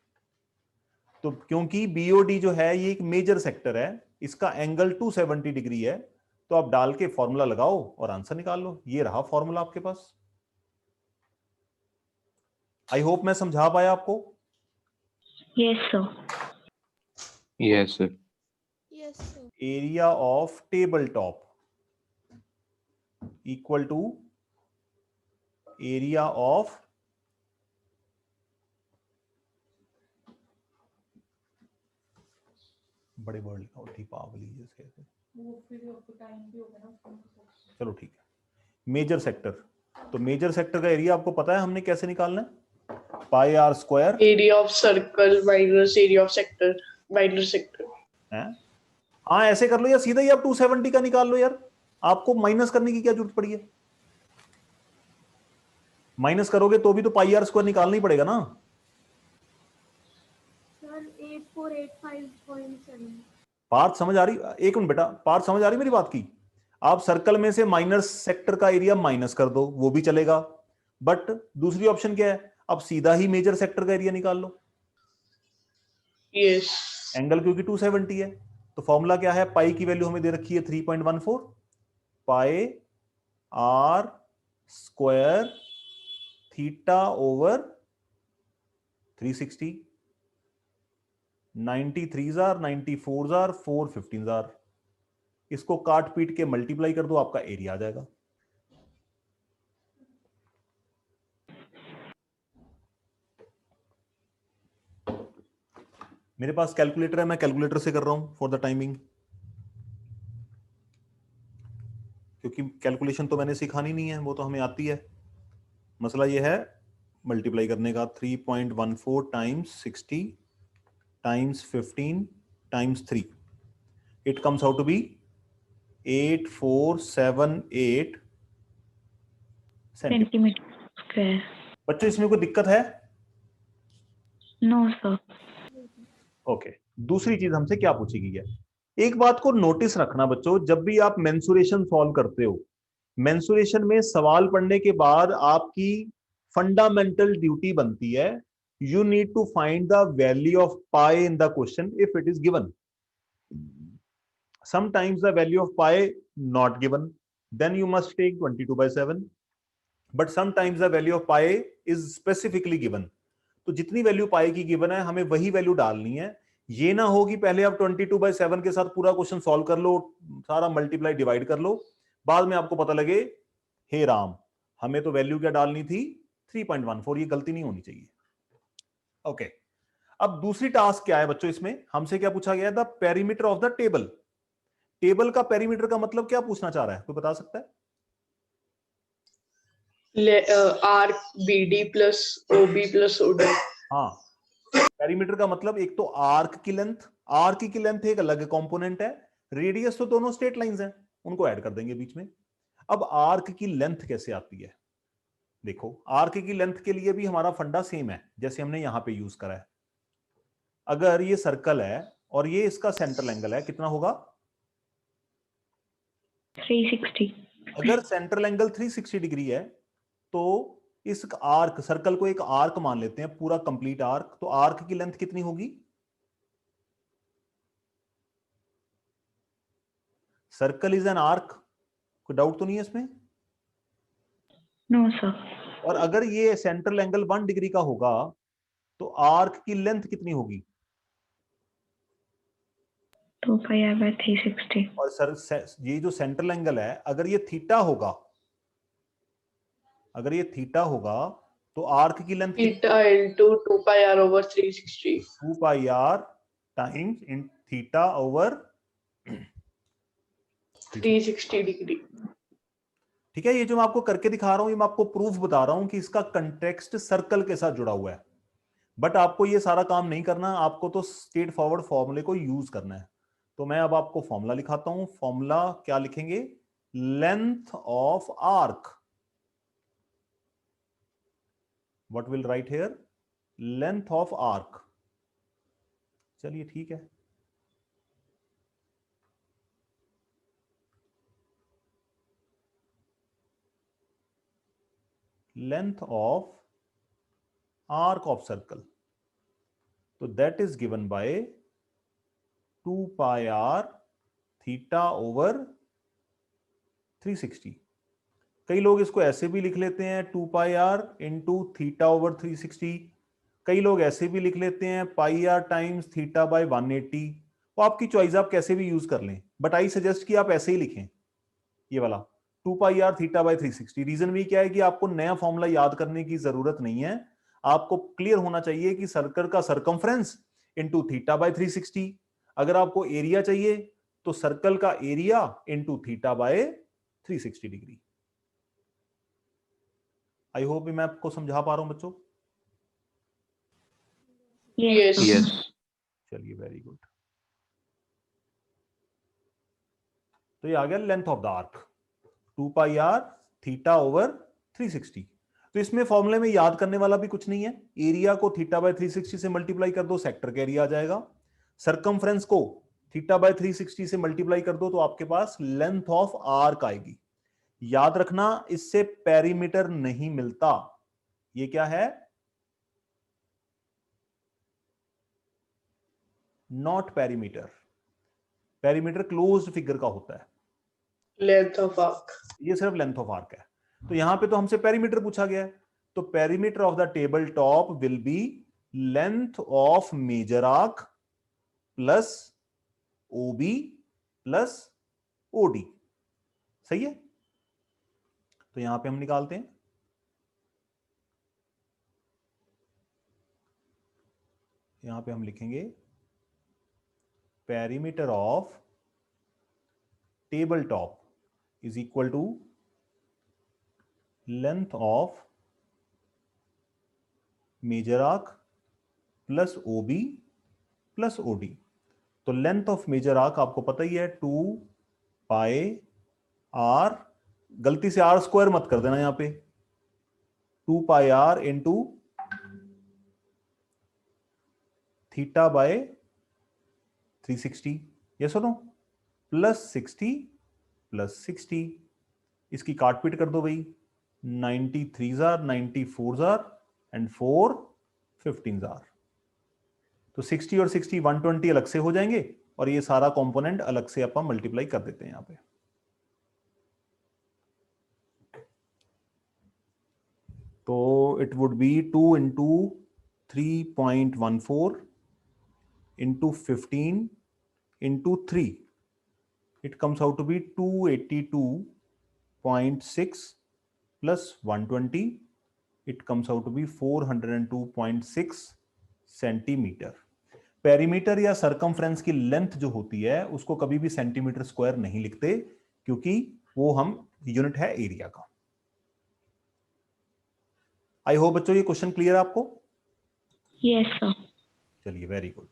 तो क्योंकि बीओडी जो है ये एक मेजर सेक्टर है, इसका एंगल 270 डिग्री है, तो आप डाल के फॉर्मूला लगाओ और आंसर निकाल लो। ये रहा फॉर्मूला आपके पास। आई होप मैं समझा पाया आपको। Yes sir. Yes, sir. Yes, sir. Area of table top equal to area of बड़े वर्ड लिखा दीपावली जैसे, चलो ठीक है। मेजर सेक्टर, तो मेजर सेक्टर का एरिया आपको पता है हमने कैसे निकालना है, pi are square Area of circle minus area of sector. Minor sector. है। हाँ ऐसे कर लो या सीधा ही आप 270 का निकाल लो यार, आपको माइनस करने की क्या जरूरत पड़ी है। माइनस करोगे तो भी तो पाई आर स्क्वायर निकालना ही पड़ेगा ना। सर 8485.7। पार्थ समझ आ रही, एक मिनट बेटा, पार्थ समझ आ रही मेरी बात की। आप सर्कल में से माइनर सेक्टर का एरिया माइनस कर दो वो भी चलेगा, बट दूसरी ऑप्शन क्या है, आप सीधा ही मेजर सेक्टर का एरिया निकाल लो। Yes. एंगल क्योंकि 270 है, तो फॉर्मूला क्या है, पाई की वैल्यू हमें दे रखी है 3.14, pi are square theta over 360, 93 जार 94 जार 415 जार, इसको काट पीट के मल्टीप्लाई कर दो, आपका एरिया आ जाएगा। मेरे पास कैलकुलेटर है, मैं कैलकुलेटर से कर रहा हूं फॉर द टाइमिंग, क्योंकि कैलकुलेशन तो मैंने सिखानी नहीं है, वो तो हमें आती है। मसला ये है मल्टीप्लाई करने का, 3.14 times 60 times 15 times 3, it comes out to be 8478 centimetre square. बच्चों इसमें कोई दिक्कत है? No sir. ओके, दूसरी चीज हमसे क्या पूछी गई है, एक बात को नोटिस रखना बच्चों, जब भी आप मेंसुरेशन सॉल्व करते हो, मेंसुरेशन में सवाल पढ़ने के बाद आपकी फंडामेंटल ड्यूटी बनती है, you need to find the value of pi in the question if it is given. Sometimes the value of pi not given, then you must take 22/7, but sometimes the value of pi is specifically given. तो जितनी वैल्यू पाई की गिवन है हमें वही वैल्यू डालनी है। ये ना हो कि पहले आप 22/7 के साथ पूरा क्वेश्चन सॉल्व कर लो, सारा मल्टीप्लाई डिवाइड कर लो, बाद में आपको पता लगे हे राम हमें तो वैल्यू क्या डालनी थी 3.14, ये गलती नहीं होनी चाहिए। ओके, अब दूसरी टास्क क्या है बच्चों, इसमें हमसे क्या पूछा गया, the perimeter of the table. Table का पेरीमीटर का मतलब क्या पूछना चाह रहा है, कोई बता सकता है? Arc BD plus OB plus OD. हाँ, पेरीमीटर का मतलब एक तो आर्क की लेंथ, आर्क की लेंथ एक अलग कंपोनेंट है, रेडियस तो दोनों स्ट्रेट लाइंस हैं, उनको ऐड कर देंगे बीच में। अब आर्क की लेंथ कैसे आती है, देखो आर्क की लेंथ के लिए भी हमारा फंडा सेम है जैसे हमने यहां पे यूज करा है। अगर ये सर्कल है और ये इसका सेंट्रल एंगल है, कितना होगा 360। अगर सेंट्रल एंगल 360 डिग्री है तो इस आर्क, सर्कल को एक आर्क मान लेते हैं, पूरा कंप्लीट आर्क, तो आर्क की लेंथ कितनी होगी, सर्कल इज एन आर्क, कोई डाउट तो नहीं है इसमें? No sir. और अगर ये सेंट्रल एंगल 1 डिग्री का होगा तो आर्क की लेंथ कितनी होगी, 2πr/360। और सर ये जो सेंट्रल एंगल है अगर ये थीटा होगा, अगर ये थीटा होगा तो आर्क की length Theta into 2πr over 360. 2πr times in theta over 360 degree. ठीक है। ये जो मैं आपको करके दिखा रहा हूं ये मैं आपको प्रूफ बता रहा हूं कि इसका कंटेक्स्ट सर्कल के साथ जुड़ा हुआ है, बट आपको ये सारा काम नहीं करना, आपको तो स्ट्रेट फॉरवर्ड फॉर्मूले को यूज करना है। तो मैं अब आपको फॉर्मूला लिखाता हूं, फॉर्मूला क्या लिखेंगे, length of arc what will write here, length of arc. चलिए ठीक है, length of arc of circle, तो that is given by 2 pi R theta over 360। कई लोग इसको ऐसे भी लिख लेते हैं 2 pi are into theta over 360, कई लोग ऐसे भी लिख लेते हैं पाई आर टाइम्स थीटा बाय 180। वो आपकी चॉइस, आप कैसे भी यूज कर लें, बट आई सजेस्ट कि आप ऐसे ही लिखें, ये वाला 2 pi R theta by 360। Reason भी क्या है कि आपको नया फॉर्मूला याद करने की जरूरत नहीं है, आपको क्लियर होना चाहिए कि सर्कल का सरकमफ्रेंस इंटू थीटा बाय 360। अगर आपको एरिया चाहिए तो सर्कल का area into theta by 360 degree. I hope मैं आपको समझा पा रहा हूं बच्चों। Yes. Yes. चलिए वेरी गुड। तो ये आ गया length of the arc 2 pi R theta over 360। तो इसमें फॉर्मूले में याद करने वाला भी कुछ नहीं है, एरिया को थीटा बाय 360 से मल्टीप्लाई कर दो, सेक्टर का एरिया आ जाएगा। सरकमफ्रेंस को थीटा बाय 360 से मल्टीप्लाई कर दो तो आपके पास लेंथ ऑफ आर्क आएगी। याद रखना, इससे पेरीमीटर नहीं मिलता, ये क्या है, not perimeter. Perimeter closed figure का होता है, Length of arc. ये सिर्फ लेंथ ऑफ आर्क है। तो यहां पे तो हमसे पेरीमीटर पूछा गया है, तो perimeter of the table top will be length of major arc plus O B plus O D. सही है, तो यहां पे हम निकालते हैं, यहां पे हम लिखेंगे perimeter of table top is equal to length of major arc plus O B plus O D. तो लेंथ ऑफ मेजर आर्क आपको पता ही है 2 पाई आर, गलती से आर स्क्वायर मत कर देना यहां पे, 2 pi are into theta by 360, ये सुनो, प्लस 60 प्लस 60, इसकी काटपीट कर दो भाई, 93 जार 94 जार एंड 4 15 जार। तो 60 और 60 120 अलग से हो जाएंगे और ये सारा कंपोनेंट अलग से अपन मल्टीप्लाई कर देते हैं यहां पे। तो it would be 2 into 3.14 into 15 into 3, it comes out to be 282.6 plus 120, it comes out to be 402.6 centimetre. Perimeter या सरकमफ्रेंस की लेंथ जो होती है उसको कभी भी सेंटीमीटर स्क्वायर नहीं लिखते, क्योंकि वो हम यूनिट है एरिया का। आई होप बच्चों ये क्वेश्चन क्लियर है आपको? Yes sir. चलिए वेरी गुड।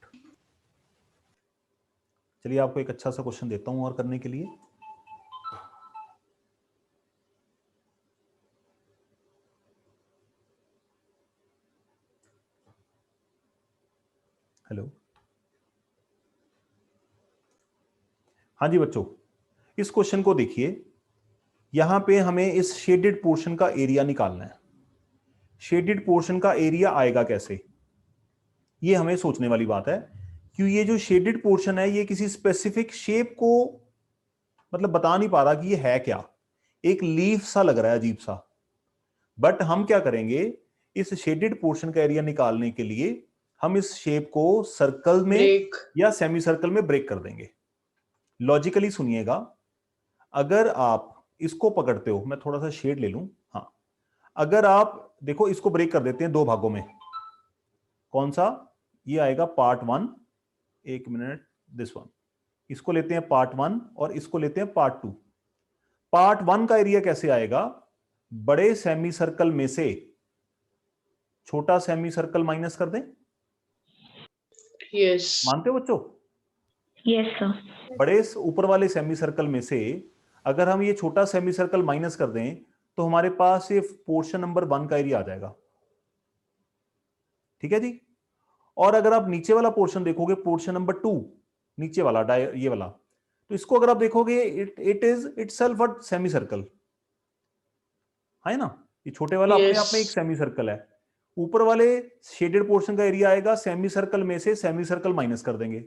चलिए आपको एक अच्छा सा क्वेश्चन देता हूं और करने के लिए। हेलो, हाँ जी बच्चों, इस क्वेश्चन को देखिए, यहां पे हमें इस शेडेड पोर्शन का एरिया निकालना है। शेडेड पोर्शन का एरिया आएगा कैसे, ये हमें सोचने वाली बात है, क्योंकि ये जो शेडेड पोर्शन है ये किसी स्पेसिफिक शेप को मतलब बता नहीं पा रहा कि ये है क्या, एक लीफ सा लग रहा है अजीब सा। बट हम क्या करेंगे, इस शेडेड पोर्शन का एरिया निकालने के लिए हम इस शेप को सर्कल में Break. या सेमी सर्कल में ब्रेक कर देंगे। लॉजिकली सुनिएगा, अगर आप इसको पकड़ते हो, मैं थोड़ा सा शेड ले लूं, हाँ, अगर आप देखो इसको ब्रेक कर देते हैं दो भागों में, कौन सा, ये आएगा पार्ट 1, एक मिनट, दिस वन, इसको लेते हैं पार्ट 1 और इसको लेते हैं पार्ट 2। पार्ट 1 का एरिया कैसे आएगा, बड़े सेमी सर्कल में से छोटा सेमी सर्कल माइनस कर दें। Yes. मानते हो बच्चों? Yes sir. बड़े ऊपर वाले सेमी सर्कल में से अगर हम ये छोटा सेमी सर्कल माइनस कर दें तो हमारे पास ये पोर्शन नंबर 1 का एरिया आ जाएगा। ठीक है जी। और अगर आप नीचे वाला पोर्शन देखोगे, पोर्शन नंबर 2, नीचे वाला ये वाला, तो इसको अगर आप देखोगे it is itself a semi circle, है ना। ये छोटे वाला अपने आप में एक Yes. सेमी सर्कल है। ऊपर वाले शेडेड पोर्शन का एरिया आएगा, सेमी सर्कल में से सेमी सर्कल माइनस कर देंगे,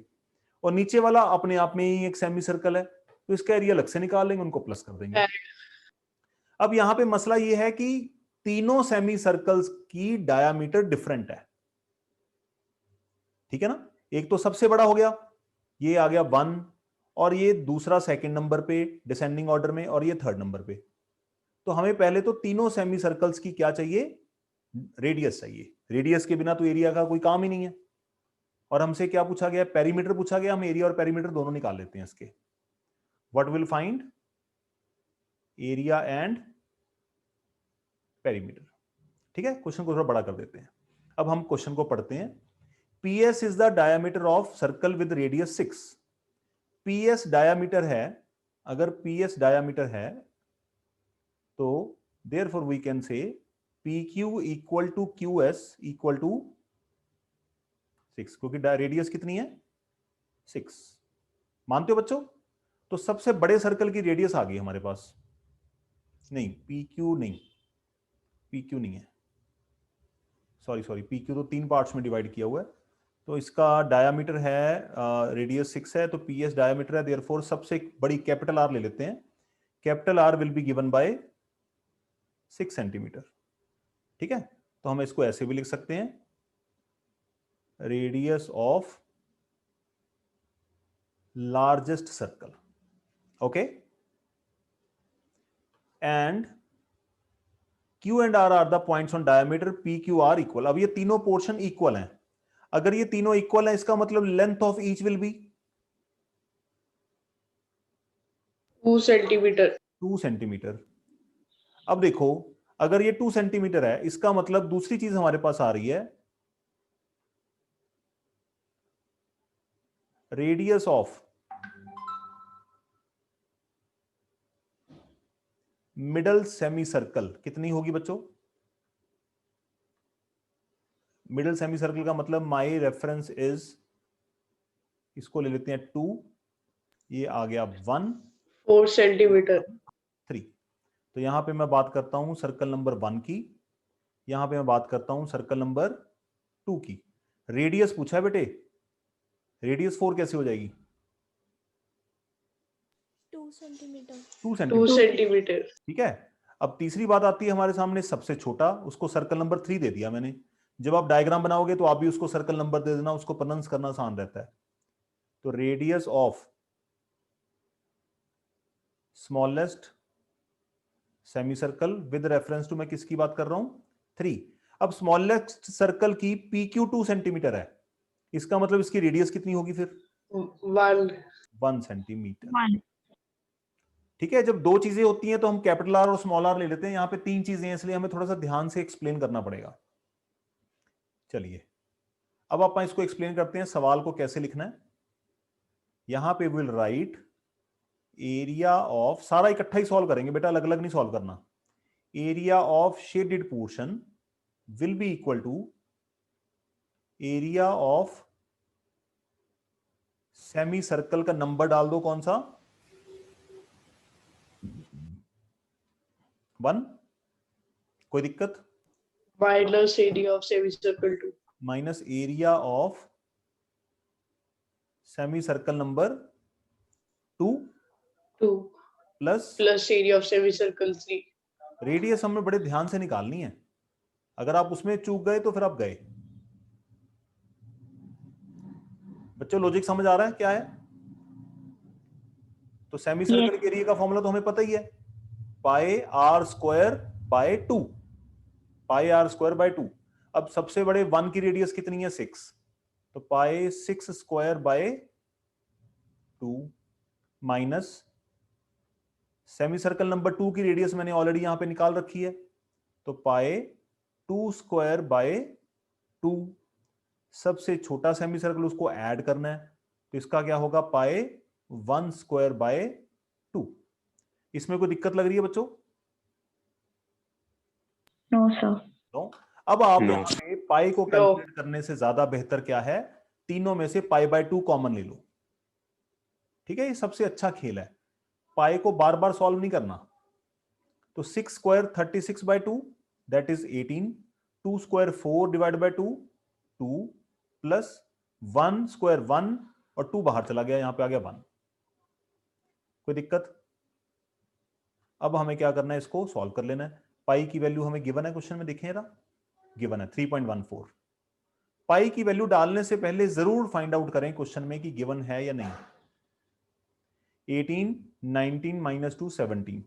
और नीचे वाला अपने आप में ही एक सेमी सर्कल है, तो इसका एरिया अलग से निकाल लेंगे, उनको प्लस कर देंगे। अब यहां पे मसला ये है कि तीनों सेमी सर्कल्स की डायामीटर डिफरेंट है, ठीक है ना। एक तो सबसे बड़ा हो गया, ये आ गया 1, और ये दूसरा सेकंड नंबर पे डिसेंडिंग ऑर्डर में, और ये थर्ड नंबर पे। तो हमें पहले तो तीनों सेमी सर्कल्स की क्या चाहिए, रेडियस चाहिए। रेडियस के बिना तो एरिया का कोई काम ही नहीं है। और हमसे क्या पूछा गया, पेरीमीटर पूछा गया, हम एरिया और पेरीमीटर दोनों निकाल लेते हैं इसके। What will find, area and perimeter, ठीक है। क्वेश्चन को थोड़ा बड़ा कर देते हैं। अब हम क्वेश्चन को पढ़ते हैं। PS is the diameter of circle with radius 6। PS diameter है, अगर PS डायमीटर है तो therefore we can say PQ equal to QS equal to 6, क्योंकि रेडियस कितनी है, 6। मानते हो बच्चों। तो सबसे बड़े सर्कल की रेडियस आ गई हमारे पास। नहीं, PQ नहीं, PQ नहीं है, सॉरी, PQ तो 3 पार्ट्स में डिवाइड किया हुआ है। तो इसका डायामीटर है, रेडियस 6 है, तो PS डायामीटर है, देयरफॉर सबसे बड़ी कैपिटल R ले लेते हैं। Capital R will be given by 6 centimetre, ठीक है। तो हम इसको ऐसे भी लिख सकते हैं, radius of largest circle, okay. And Q and R are the points on diameter PQR equal. अब ये तीनों पोर्शन इक्वल हैं। अगर ये तीनों इक्वल हैं, इसका मतलब length of each will be 2 centimeter. 2 centimetre. अब देखो, अगर ये 2 सेंटीमीटर है, इसका मतलब दूसरी चीज हमारे पास आ रही है, radius of middle semi circle कितनी होगी बच्चों। मिडल सेमी सर्कल का मतलब माई रेफरेंस इज, इसको ले लेते हैं 2, ये आ गया 1, 4 centimeter. 3। तो यहां पे मैं बात करता हूं सर्कल नंबर 1 की, यहां पे मैं बात करता हूं सर्कल नंबर 2 की। रेडियस पूछा है बेटे, रेडियस 4 कैसे हो जाएगी, 2 सेंटीमीटर। 2 2 centimetre, centimeter. ठीक है। अब तीसरी बात आती है हमारे सामने, सबसे छोटा, उसको सर्कल नंबर 3 दे दिया मैंने। जब आप डायग्राम बनाओगे तो आप भी उसको सर्कल नंबर दे देना, उसको प्रोनाउंस करना आसान रहता है। तो radius of smallest semi circle with reference to, मैं किसकी बात कर रहा हूं, 3। अब स्मॉलेस्ट सर्कल की PQ 2 सेंटीमीटर है, इसका मतलब इसकी रेडियस कितनी होगी फिर, 1 सेंटीमीटर, ठीक है। जब दो चीजें होती हैं तो हम कैपिटल R और स्मॉल r ले लेते हैं। यहां पे 3 चीजें हैं, इसलिए हमें थोड़ा सा ध्यान से एक्सप्लेन करना पड़ेगा। चलिए, अब आप इसको एक्सप्लेन करते हैं, सवाल को कैसे लिखना है। यहां पे विल राइट एरिया ऑफ, सारा इकट्ठा ही सॉल्व करेंगे बेटा, अलग अलग नहीं सॉल्व करना। Area of shaded portion will be equal to area of semi circle का नंबर डाल दो, कौन सा, 1, कोई दिक्कत, Minus area of semicircle 2. Minus area of semi circle number 2 2 plus plus area of semicircle 3. Radius हमें बड़े ध्यान से निकालनी है। अगर आप उसमें चूक गए तो फिर आप गए। बच्चों लॉजिक समझ आ रहा है क्या है। तो सेमी सर्कल के एरिया का फॉर्मूला तो हमें पता ही है, pi are square by 2, pi are square by 2। अब सबसे बड़े 1 की रेडियस कितनी है, 6, तो पाई 6 square by 2 minus semi circle number 2 की रेडियस मैंने ऑलरेडी यहां पे निकाल रखी है, तो पाए 2 स्क्वायर बाय 2। सबसे छोटा सेमी सर्कल उसको ऐड करना है, तो इसका क्या होगा, पाए 1 स्क्वायर बाय 2। इसमें कोई दिक्कत लग रही है बच्चों, नो सर। तो अब आप No. यहाँ पे पाई को Rho. कैलकुलेट करने से ज्यादा बेहतर क्या है, तीनों में से π/2 कॉमन ले लो। ठीक है, ये सबसे अच्छा खेल है, पाई को बार बार सॉल्व नहीं करना। तो 6 square 36/2 that is 18, 2 square 4 divide by 2 2 plus 1 square 1 और 2 बाहर चला गया, यहां पे आ गया 1। कोई दिक्कत? अब हमें क्या करना है, इसको सॉल्व कर लेना है। पाई की वैल्यू हमें गिवन है क्वेश्चन में, देखें जरा, गिवन है 3.14। पाई की वैल्यू डालने से पहले जरूर फाइंड आउट करें क्वेश्चन में कि गिवन है या नहीं। 18 19 माइनस 2 17,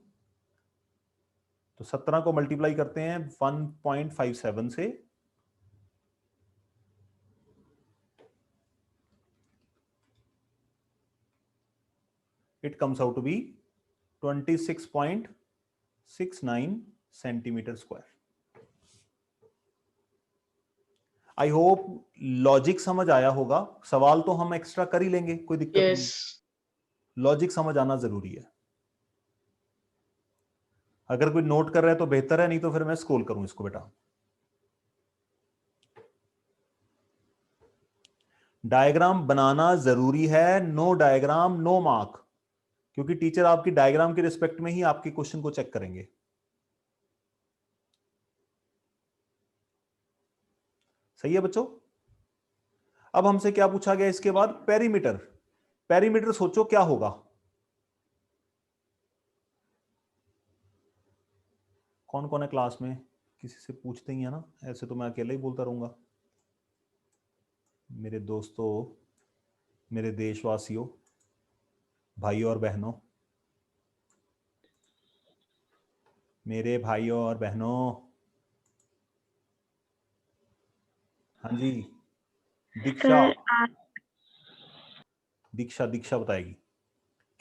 तो 17 को मल्टीप्लाई करते हैं 1.57 से, it comes out to be 26.69 centimeter square. I hope logic समझ आया होगा। सवाल तो हम एक्स्ट्रा कर ही लेंगे, कोई दिक्कत नहीं। Yes. लॉजिक समझ आना जरूरी है। अगर कोई नोट कर रहा है तो बेहतर है, नहीं तो फिर मैं स्क्रॉल करूं इसको बेटा। डायग्राम बनाना जरूरी है, नो डायग्राम नो मार्क, क्योंकि टीचर आपकी डायग्राम के रिस्पेक्ट में ही आपके क्वेश्चन को चेक करेंगे। सही है बच्चों? अब हमसे क्या पूछा गया इसके बाद, पेरीमीटर। पेरीमीटर सोचो क्या होगा, कौन कौन है क्लास में, किसी से पूछते ही है ना, ऐसे तो मैं अकेले ही बोलता रहूंगा। मेरे दोस्तों, मेरे देशवासियों, भाइयों और बहनों, मेरे भाइयों और बहनों, हाँ जी, दीक्षा दीक्षा दीक्षा बताएगी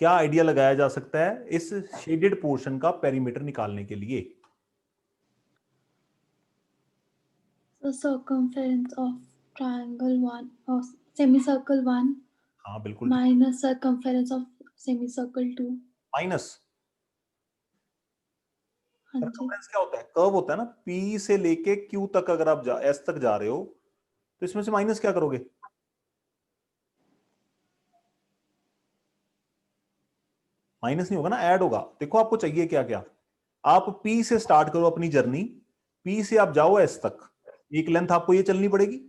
क्या आइडिया लगाया जा सकता है इस शेडेड पोर्शन का पेरीमीटर निकालने के लिए। The circumference of triangle 1 or semicircle 1 हाँ बिल्कुल, minus circumference of semicircle 2. Minus हाँ जी, सर्कमफ्रेंस क्या होता है, कर्व होता है ना, पी से लेके क्यू तक अगर आप एस तक जा रहे हो तो इसमें से माइनस क्या करोगे, माइनस नहीं होगा ना, ऐड होगा। देखो आपको चाहिए क्या क्या, आप पी से स्टार्ट करो अपनी जर्नी, पी से आप जाओ एस तक, एक लेंथ आपको ये चलनी पड़ेगी,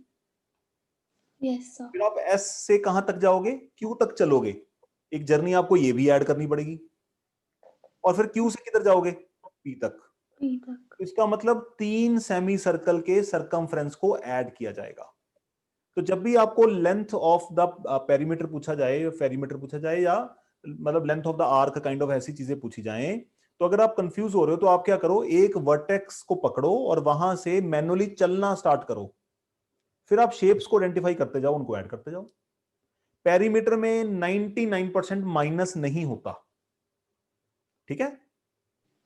yes sir. फिर आप एस से कहां तक जाओगे, क्यू तक चलोगे, एक जर्नी आपको ये भी ऐड करनी पड़ेगी, और फिर क्यू से किधर जाओगे, पी तक। P तक. इसका मतलब 3 सेमी सर्कल के सरकमफ्रेंस को ऐड किया जाएगा। तो जब भी आपको लेंथ ऑफ द पेरीमीटर पूछा जाए, पेरीमीटर पूछा जाए या मतलब length of the arc kind of ऐसी चीजें पूछी जाएं, तो अगर आप कंफ्यूज हो रहे हो तो आप क्या करो, एक वर्टेक्स को पकड़ो और वहां से मैनुअली चलना स्टार्ट करो, फिर आप शेप्स को आइडेंटिफाई करते जाओ, उनको ऐड करते जाओ। पेरीमीटर में 99% माइनस नहीं होता, ठीक है?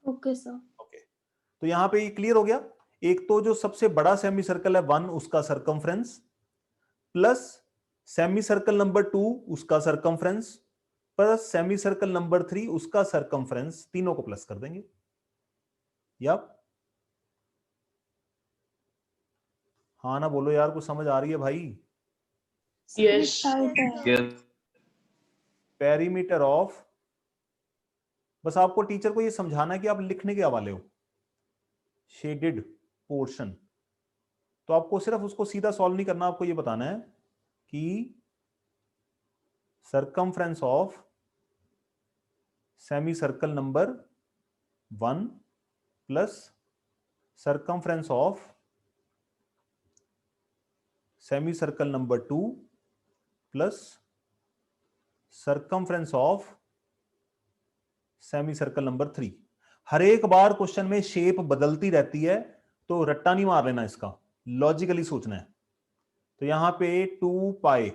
Okay sir. ओके, तो यहां पे ये क्लियर हो गया। एक तो जो सबसे बड़ा सेमी सर्कल है 1 उसका circumference, plus semi circle number 2 उसका circumference, plus semi circle number 3 उसका सरकमफ्रेंस, तीनों को प्लस कर देंगे। या हाँ ना बोलो यार, कुछ समझ आ रही है भाई? Yes. Right है. Yes. पेरीमीटर ऑफ, बस आपको टीचर को ये समझाना है कि आप लिखने के हवाले हो, शेडेड पोर्शन, तो आपको सिर्फ उसको सीधा सॉल्व नहीं करना, आपको ये बताना है कि circumference of semi circle number 1 plus circumference of semi circle number 2 plus circumference of semi circle number 3। हर एक बार क्वेश्चन में शेप बदलती रहती है, तो रट्टा नहीं मार लेना, इसका लॉजिकली सोचना है। तो यहां पे 2 पाई,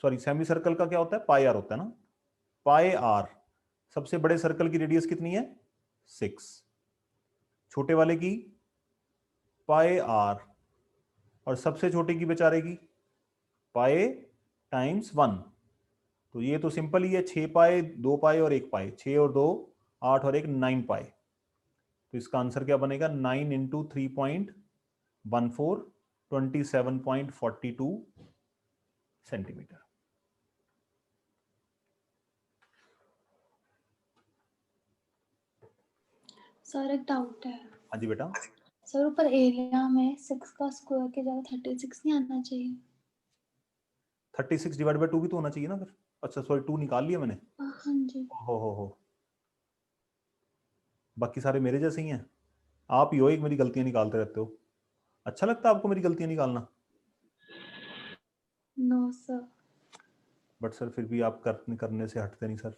सॉरी सेमी सर्कल का क्या होता है, पाई आर होता है ना, पाई आर, सबसे बड़े सर्कल की रेडियस कितनी है 6, छोटे वाले की पाई आर, और सबसे छोटे की बेचारे की पाई टाइम्स 1। तो ये तो सिंपल ही है, 6 पाई 2 पाई और 1 पाई, 6 और 2 8 और 1 9 पाई। तो इसका आंसर क्या बनेगा, 9 इंटू 3.14 27.42 सेंटीमीटर। सर एक डाउट है हाँ जी बेटा, सर, ऊपर एरिया में 6 का स्क्वायर की जगह 36 नहीं आना चाहिए? 36 डिवाइड बाय 2 भी तो होना चाहिए ना फिर। अच्छा सॉरी, 2 निकाल लिया मैंने। हाँ जी। हो बाकी सारे मेरे जैसे ही हैं। आप ही हो एक मेरी गलतियां निकालते रहते हो। अच्छा लगता है आपको मेरी गलतियां निकालना? No sir. बट सर फिर भी आप करने से हटते नहीं सर।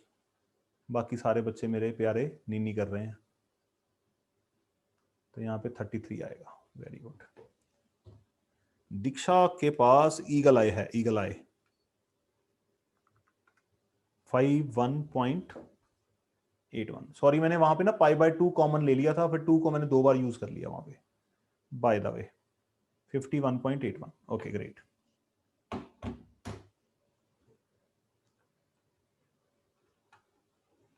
बाकी सारे बच्चे मेरे प्यारे नीनी कर रहे हैं, तो यहाँ पे 33 आएगा। Very good. दीक्षा के पास ईगल आई है, ईगल आई 51.81। सॉरी मैंने वहां पे ना π/2 कॉमन ले लिया था, फिर 2 को मैंने 2 बार यूज कर लिया वहां पे। Bye the way 51.81। Okay great.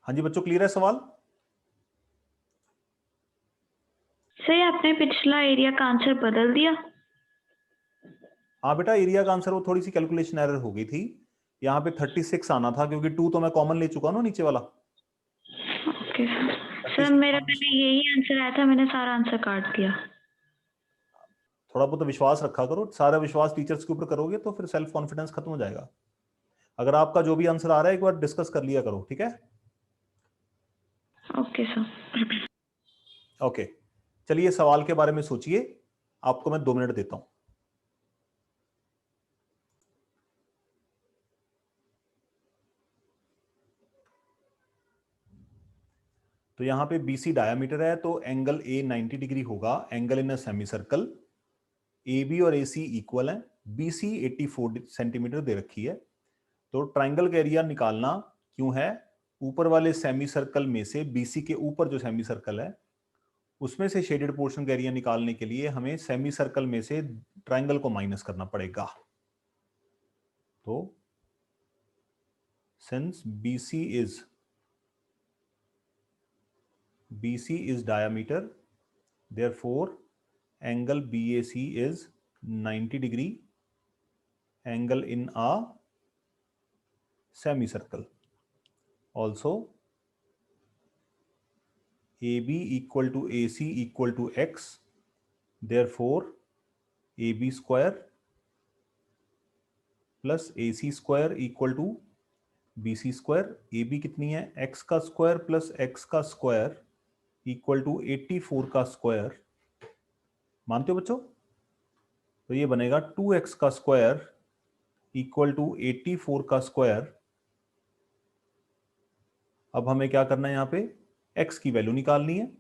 हाँ जी बच्चों, क्लियर है सवाल? सर आपने पिछला एरिया का आंसर बदल दिया? हाँ बेटा, एरिया का आंसर वो थोड़ी सी कैलकुलेशन एरर हो गई थी। यहाँ पे 36 आना था, क्योंकि 2 तो मैं कॉमन ले चुका ना नीचे वाला। Okay sir. 36 मेरा पहले यही आंसर आया था, मैंने सारा आंसर काट दिया। थोड़ा बहुत विश्वास रखा करो, सारा विश्वास टीचर्स के ऊपर करोगे तो फिर सेल्फ कॉन्फिडेंस खत्म हो जाएगा। अगर आपका जो भी आंसर आ रहा है एक बार डिस्कस कर लिया करो, ठीक है? Okay sir. ओके, चलिए सवाल के बारे में सोचिए, आपको मैं 2 मिनट देता हूं। तो यहां पे BC डायामीटर है, तो एंगल A 90 डिग्री होगा, angle in a semi circle. AB और AC इक्वल है, BC 84 सेंटीमीटर दे रखी है। तो ट्राइंगल का एरिया निकालना क्यों है, ऊपर वाले सेमी सर्कल में से BC के ऊपर जो सेमी सर्कल है उसमें से शेडेड पोर्शन का एरिया निकालने के लिए हमें सेमी सर्कल में से ट्राइंगल को माइनस करना पड़ेगा। तो since BC is diameter, therefore angle BAC is 90 degree, angle in a semicircle. Also AB equal to AC equal to X, therefore AB square plus AC square equal to BC square। AB कितनी है, X का स्क्वायर प्लस X का स्क्वायर इक्वल टू 84 का स्क्वायर। मानते हो बच्चों? तो ये बनेगा 2x का स्क्वायर इक्वल टू 84 का स्क्वायर। अब हमें क्या करना है, यहाँ पे x की वैल्यू निकालनी है।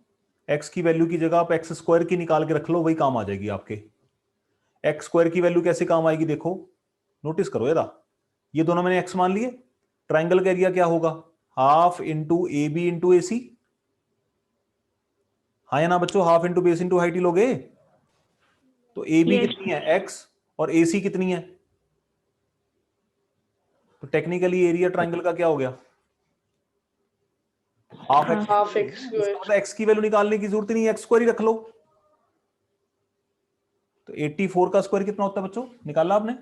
x की वैल्यू की जगह आप x स्क्वायर की निकाल के रख लो, वही काम आ जाएगी आपके। x स्क्वायर की वैल्यू कैसे काम आएगी, देखो नोटिस करो जरा, ये दोनों मैंने x मान लिए। ट्राइंगल का एरिया क्या होगा, half into A B into A C. हाँ या ना बच्चों, half into base into height ही लोगे। तो ए बी Yes. कितनी है x और ए सी कितनी है, तो टेक्निकली एरिया ट्राइंगल का क्या हो गया, हाफ एक्स। half x इसका square मतलब x की वैल्यू निकालने की जरूरत ही नहीं है, x स्क्वायर ही रख लो। तो 84 का स्क्वायर कितना होता है बच्चों, निकाला आपने?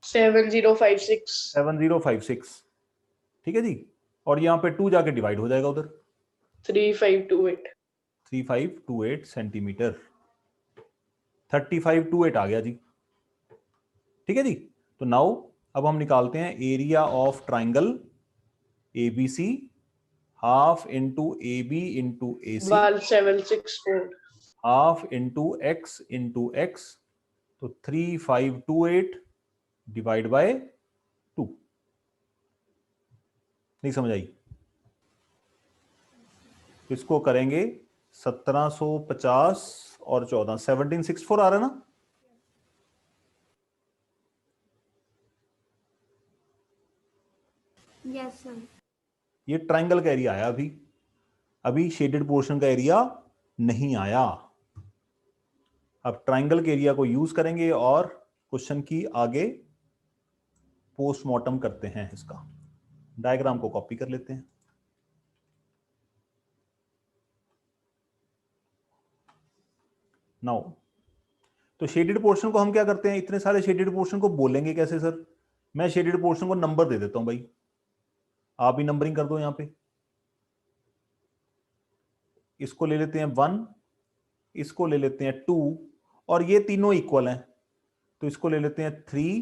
7056 7056। ठीक है जी, और यहां पे 2 जाके डिवाइड हो जाएगा उधर, 3528 3528 सेंटीमीटर। 3528 आ गया जी। ठीक है जी, तो नाउ अब हम निकालते हैं area of triangle ABC, half into A B into A C 1764 half into X into X. तो 3528 डिवाइड बाय 2। नहीं समझ आई? तो इसको करेंगे 1750 और 14, 1764 आ रहा है ना? Yes sir. ये ट्राइंगल का एरिया आया, अभी अभी शेडेड पोर्शन का एरिया नहीं आया। अब ट्राइंगल के एरिया को यूज करेंगे और क्वेश्चन की आगे पोस्टमार्टम करते हैं। इसका डायग्राम को कॉपी कर लेते हैं। नाउ तो शेडेड पोर्शन को हम क्या करते हैं, इतने सारे शेडेड पोर्शन को बोलेंगे कैसे सर? मैं शेडेड पोर्शन को नंबर दे देता हूं भाई, आप भी नंबरिंग कर दो यहां पे। इसको ले लेते हैं 1, इसको ले लेते हैं 2, और ये तीनों इक्वल हैं तो इसको ले लेते हैं 3,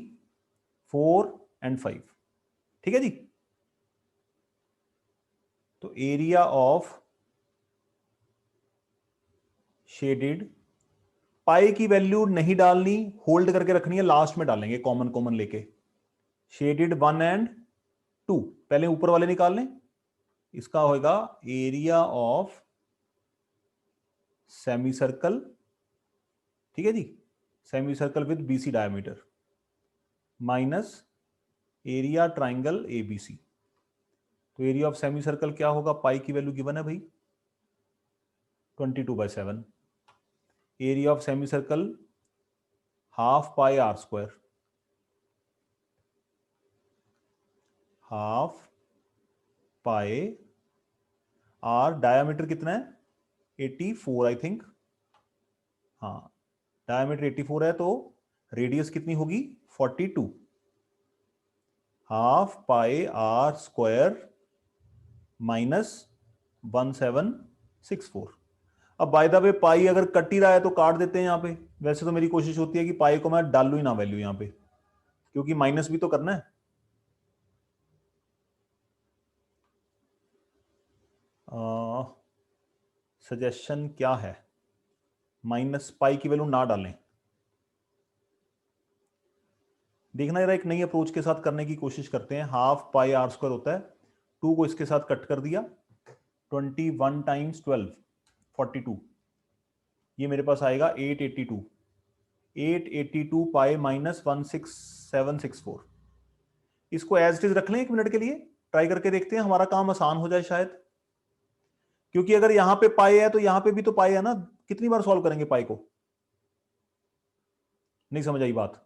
4 एंड 5। ठीक है जी। तो एरिया ऑफ शेडेड, पाई की वैल्यू नहीं डालनी, होल्ड करके रखनी है, लास्ट में डालेंगे कॉमन कॉमन लेके। शेडेड 1 एंड 2 पहले ऊपर वाले निकाल लें। इसका होगा एरिया ऑफ सेमी सर्कल, ठीक है जी, semi circle with BC diameter, minus area triangle ABC. तो एरिया ऑफ सेमी सर्कल क्या होगा, पाई की वैल्यू गिवन है भाई 22/7। Area of semi circle half pi are square, half pi are, diameter कितना है 84 आई थिंक, हाँ डायामीटर 84 है, तो रेडियस कितनी होगी 42, half pi are square minus 1764। अब बाय द वे पाई अगर कट ही रहा है तो काट देते हैं यहां पे। वैसे तो मेरी कोशिश होती है कि पाई को मैं डालू ही ना वैल्यू यहां पे, क्योंकि माइनस भी तो करना है। सजेशन क्या है, माइनस पाई की वैल्यू ना डालें। देखना जरा, एक नई अप्रोच के साथ करने की कोशिश करते हैं। हाफ पाई आर स्क्वायर होता है, 2 को इसके साथ कट कर दिया, 21 टाइम्स 12 42, ये मेरे पास आएगा 882, 882 पाई माइनस 16764। इसको एज इट इज रख लें 1 मिनट के लिए, ट्राई करके देखते हैं, हमारा काम आसान हो जाए शायद। क्योंकि अगर यहां पे पाई है तो यहां पे भी तो पाई है ना, कितनी बार सॉल्व करेंगे पाई को? नहीं समझ आई बात?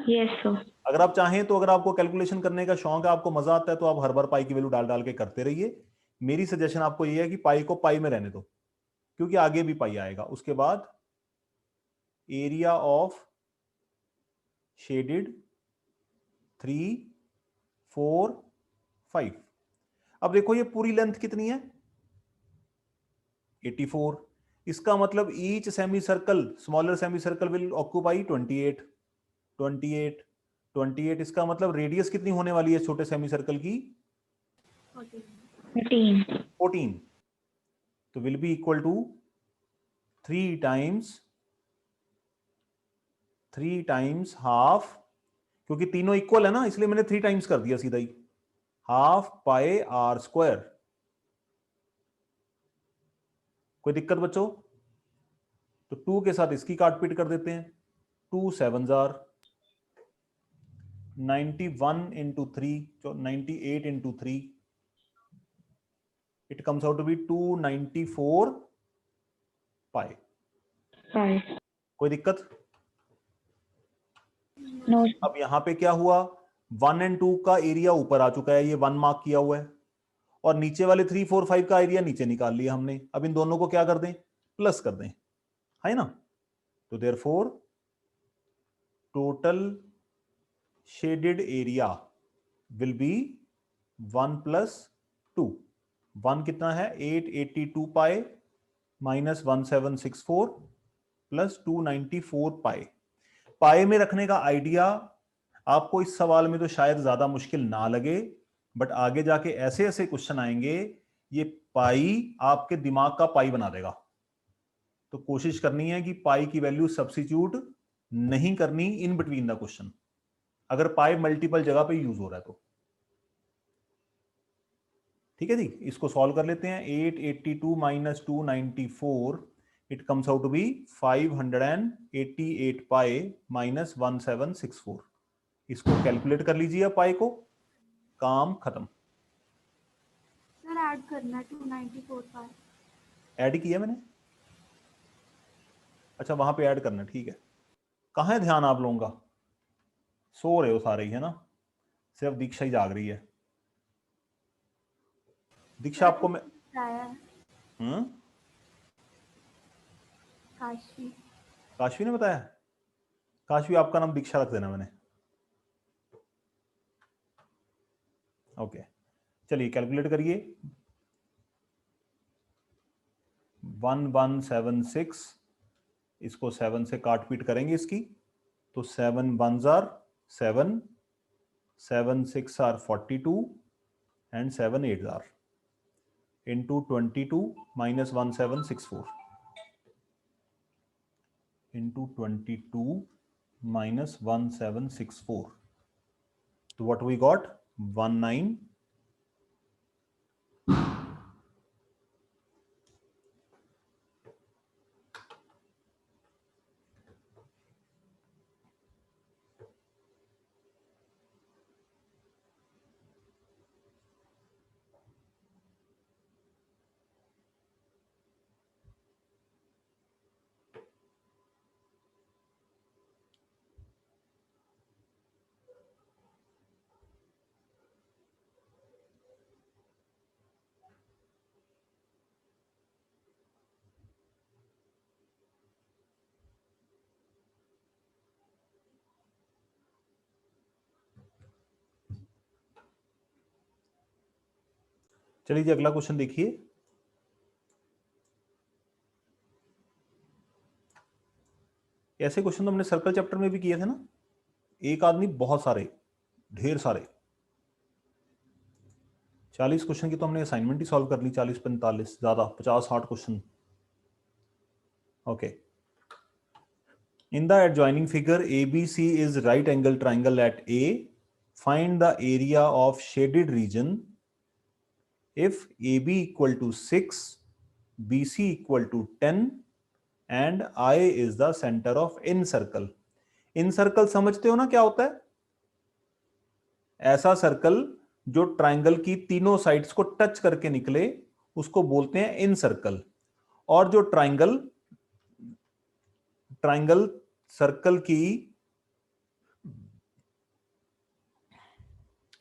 Yes sir. अगर आप चाहें तो, अगर आपको कैलकुलेशन करने का शौक है, आपको मजा आता है, तो आप हर बार पाई की वैल्यू डाल डाल के करते रहिए। मेरी सजेशन आपको यह है कि पाई को पाई में रहने दो, क्योंकि आगे भी पाई आएगा। उसके बाद एरिया ऑफ शेडेड 3, 4, 5। अब देखो ये पूरी लेंथ कितनी है 84। इसका मतलब each semi circle, smaller semi circle will occupy 28, 28, 28। इसका मतलब रेडियस कितनी होने वाली है छोटे सेमी सर्कल की 14। तो will be equal to 3 times half, क्योंकि तीनों इक्वल है ना, इसलिए मैंने 3 टाइम्स कर दिया सीधा ही, हाफ पाई आर स्क्वायर। कोई दिक्कत बच्चों? तो 2 के साथ इसकी काटपीट कर देते हैं, 2 7s are 91 into 3, so 98 into 3, it comes out to be 294 pi। कोई दिक्कत? नो। अब यहां पे क्या हुआ, 1 and 2 का एरिया ऊपर आ चुका है, ये 1 मार्क किया हुआ है, और नीचे वाले 3, 4, 5 का एरिया नीचे निकाल लिया हमने। अब इन दोनों को क्या कर दें, प्लस कर दें, है ना। तो therefore total shaded area will B 1 + 2। 1 कितना है 882 पाई माइनस 1764 प्लस 294 पाई। पाई में रखने का आइडिया आपको इस सवाल में तो शायद ज्यादा मुश्किल ना लगे, बट आगे जाके ऐसे ऐसे क्वेश्चन आएंगे, ये पाई आपके दिमाग का पाई बना देगा। तो कोशिश करनी है कि पाई की वैल्यू सब्स्टिट्यूट नहीं करनी इन बिटवीन द क्वेश्चन, अगर पाई मल्टीपल जगह पे यूज हो रहा है तो। ठीक है जी, इसको सॉल्व कर लेते हैं। 882 minus 294, it comes out to be 588 pi minus 1764। इसको कैलकुलेट कर लीजिए पाई को, काम खत्म। सर ऐड करना 294 पाई। ऐड किया मैंने, अच्छा वहां पे ऐड करना, ठीक है। कहाँ है ध्यान आप लोगों का? सो रहे हो सारे ही, है ना, सिर्फ दीक्षा ही जाग रही है। दीक्षा आपको मैं आया हम्म काशी काशवी ने बताया? काशवी आपका नाम दीक्षा रख देना मैंने। ओके, चलिए कैलकुलेट करिए। 1176, इसको 7 से काट पीट करेंगे इसकी, तो 7 1s are 7, 7 6 are 42 and 7 8s are into 22 minus 1764 into 22 minus 1764. So what we got? 19. चलिए जी अगला क्वेश्चन देखिए। ऐसे क्वेश्चन तो हमने सर्कल चैप्टर में भी किए थे ना, एक आदमी बहुत सारे, ढेर सारे 40 क्वेश्चन की तो हमने असाइनमेंट ही सॉल्व कर ली, 40 45 ज्यादा 50 60 question. Okay, in the adjoining figure ABC is right angle triangle at A, find the area of shaded region if AB equal to 6, BC equal to 10 and I is the center of in circle. In circle समझते हो ना क्या होता है? ऐसा सर्कल जो ट्राइंगल की तीनों साइड्स को टच करके निकले उसको बोलते हैं इन सर्कल। और जो ट्राइंगल सर्कल की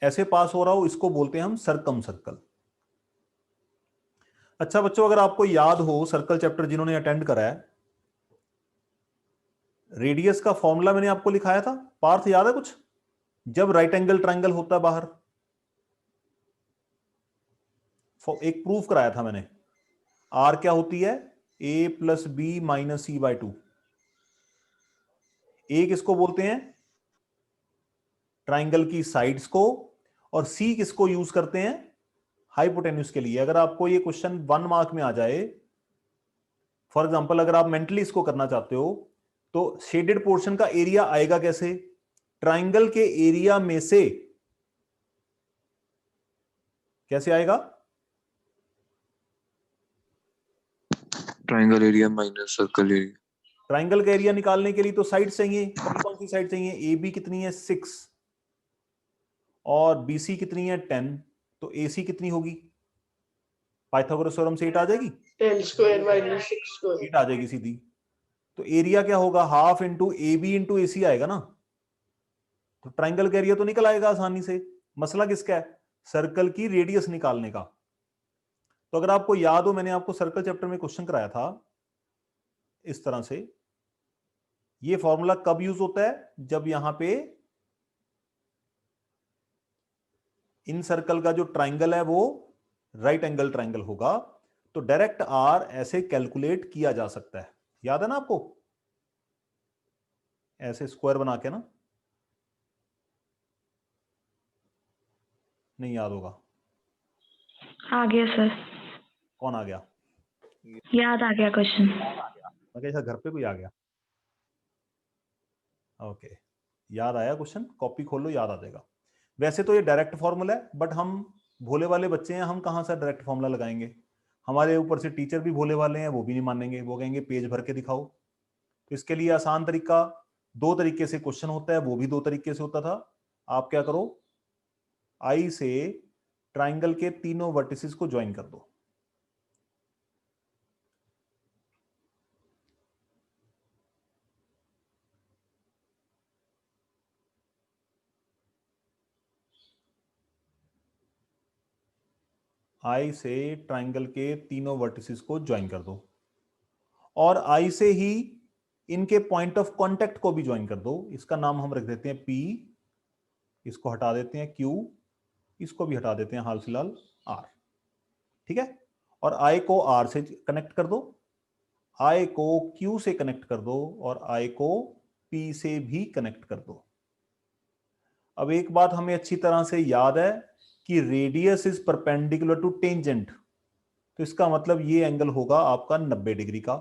ऐसे पास हो रहा हो इसको बोलते हैं हम सर्कम सर्कल। अच्छा बच्चों, अगर आपको याद हो सर्कल चैप्टर जिन्होंने अटेंड करा है, रेडियस का फॉर्मूला मैंने आपको लिखाया था, पार्थ याद है कुछ? जब राइट एंगल ट्राइंगल होता है बाहर, एक प्रूफ कराया था मैंने। आर क्या होती है? ए प्लस बी माइनस सी बाय 2। ए किसको बोलते हैं? ट्राइंगल की साइड्स को, और सी किसको यूज करते हैं? हाइपोटेन्यूज के लिए। अगर आपको ये क्वेश्चन 1 मार्क में आ जाए, फॉर एग्जांपल अगर आप मेंटली इसको करना चाहते हो, तो शेडेड पोर्शन का एरिया आएगा कैसे? ट्राइंगल के एरिया में से। कैसे आएगा? Triangle area minus circle area. Triangle का एरिया निकालने के लिए तो साइड चाहिए। कौन कौन सी साइड चाहिए? ए बी कितनी है? 6 और BC कितनी है? 10। तो AC कितनी होगी? पाइथागोरस थ्योरम से 8 आ जाएगी, 10 square minus 6 square. 8 आ जाएगी सीधी। तो एरिया क्या होगा? Half into AB into AC आएगा ना। तो ट्राइंगल का एरिया तो निकल आएगा आसानी से। मसला किसका है? सर्कल की रेडियस निकालने का। तो अगर आपको याद हो, मैंने आपको सर्कल चैप्टर में क्वेश्चन कराया था इस तरह से। ये फॉर्मूला कब यूज होता है? जब यहां पे इन सर्कल का जो ट्राइंगल है वो राइट एंगल ट्राइंगल होगा, तो डायरेक्ट आर ऐसे कैलकुलेट किया जा सकता है। याद है ना आपको? ऐसे स्क्वायर बना के ना, नहीं याद होगा? आ गया सर, कौन आ गया? याद आ गया क्वेश्चन। मैं कैसा घर पे कोई आ गया? ओके, याद आया क्वेश्चन? कॉपी खोल लो, याद आ जाएगा। वैसे तो ये डायरेक्ट फॉर्मूला है, बट हम भोले वाले बच्चे हैं, हम कहां से डायरेक्ट फॉर्मूला लगाएंगे? हमारे ऊपर से टीचर भी भोले वाले हैं, वो भी नहीं मानेंगे, वो कहेंगे पेज भर के दिखाओ। तो इसके लिए आसान तरीका, 2 तरीके से क्वेश्चन होता है, वो भी 2 तरीके से होता था। आप क्या करो, आई से ट्राइंगल के तीनों वर्टिसेस को ज्वाइन कर दो। आई से ट्राइंगल के तीनों वर्टिसेस को ज्वाइन कर दो, और आई से ही इनके पॉइंट ऑफ कांटेक्ट को भी ज्वाइन कर दो। इसका नाम हम रख देते हैं P, इसको हटा देते हैं Q, इसको भी हटा देते हैं हाल फिलहाल R। ठीक है, और I को R से कनेक्ट कर दो, I को Q से कनेक्ट कर दो और I को P से भी कनेक्ट कर दो। अब एक बात हमें अच्छी तरह से याद है कि radius is perpendicular to tangent, तो इसका मतलब ये एंगल होगा आपका 90 डिग्री का।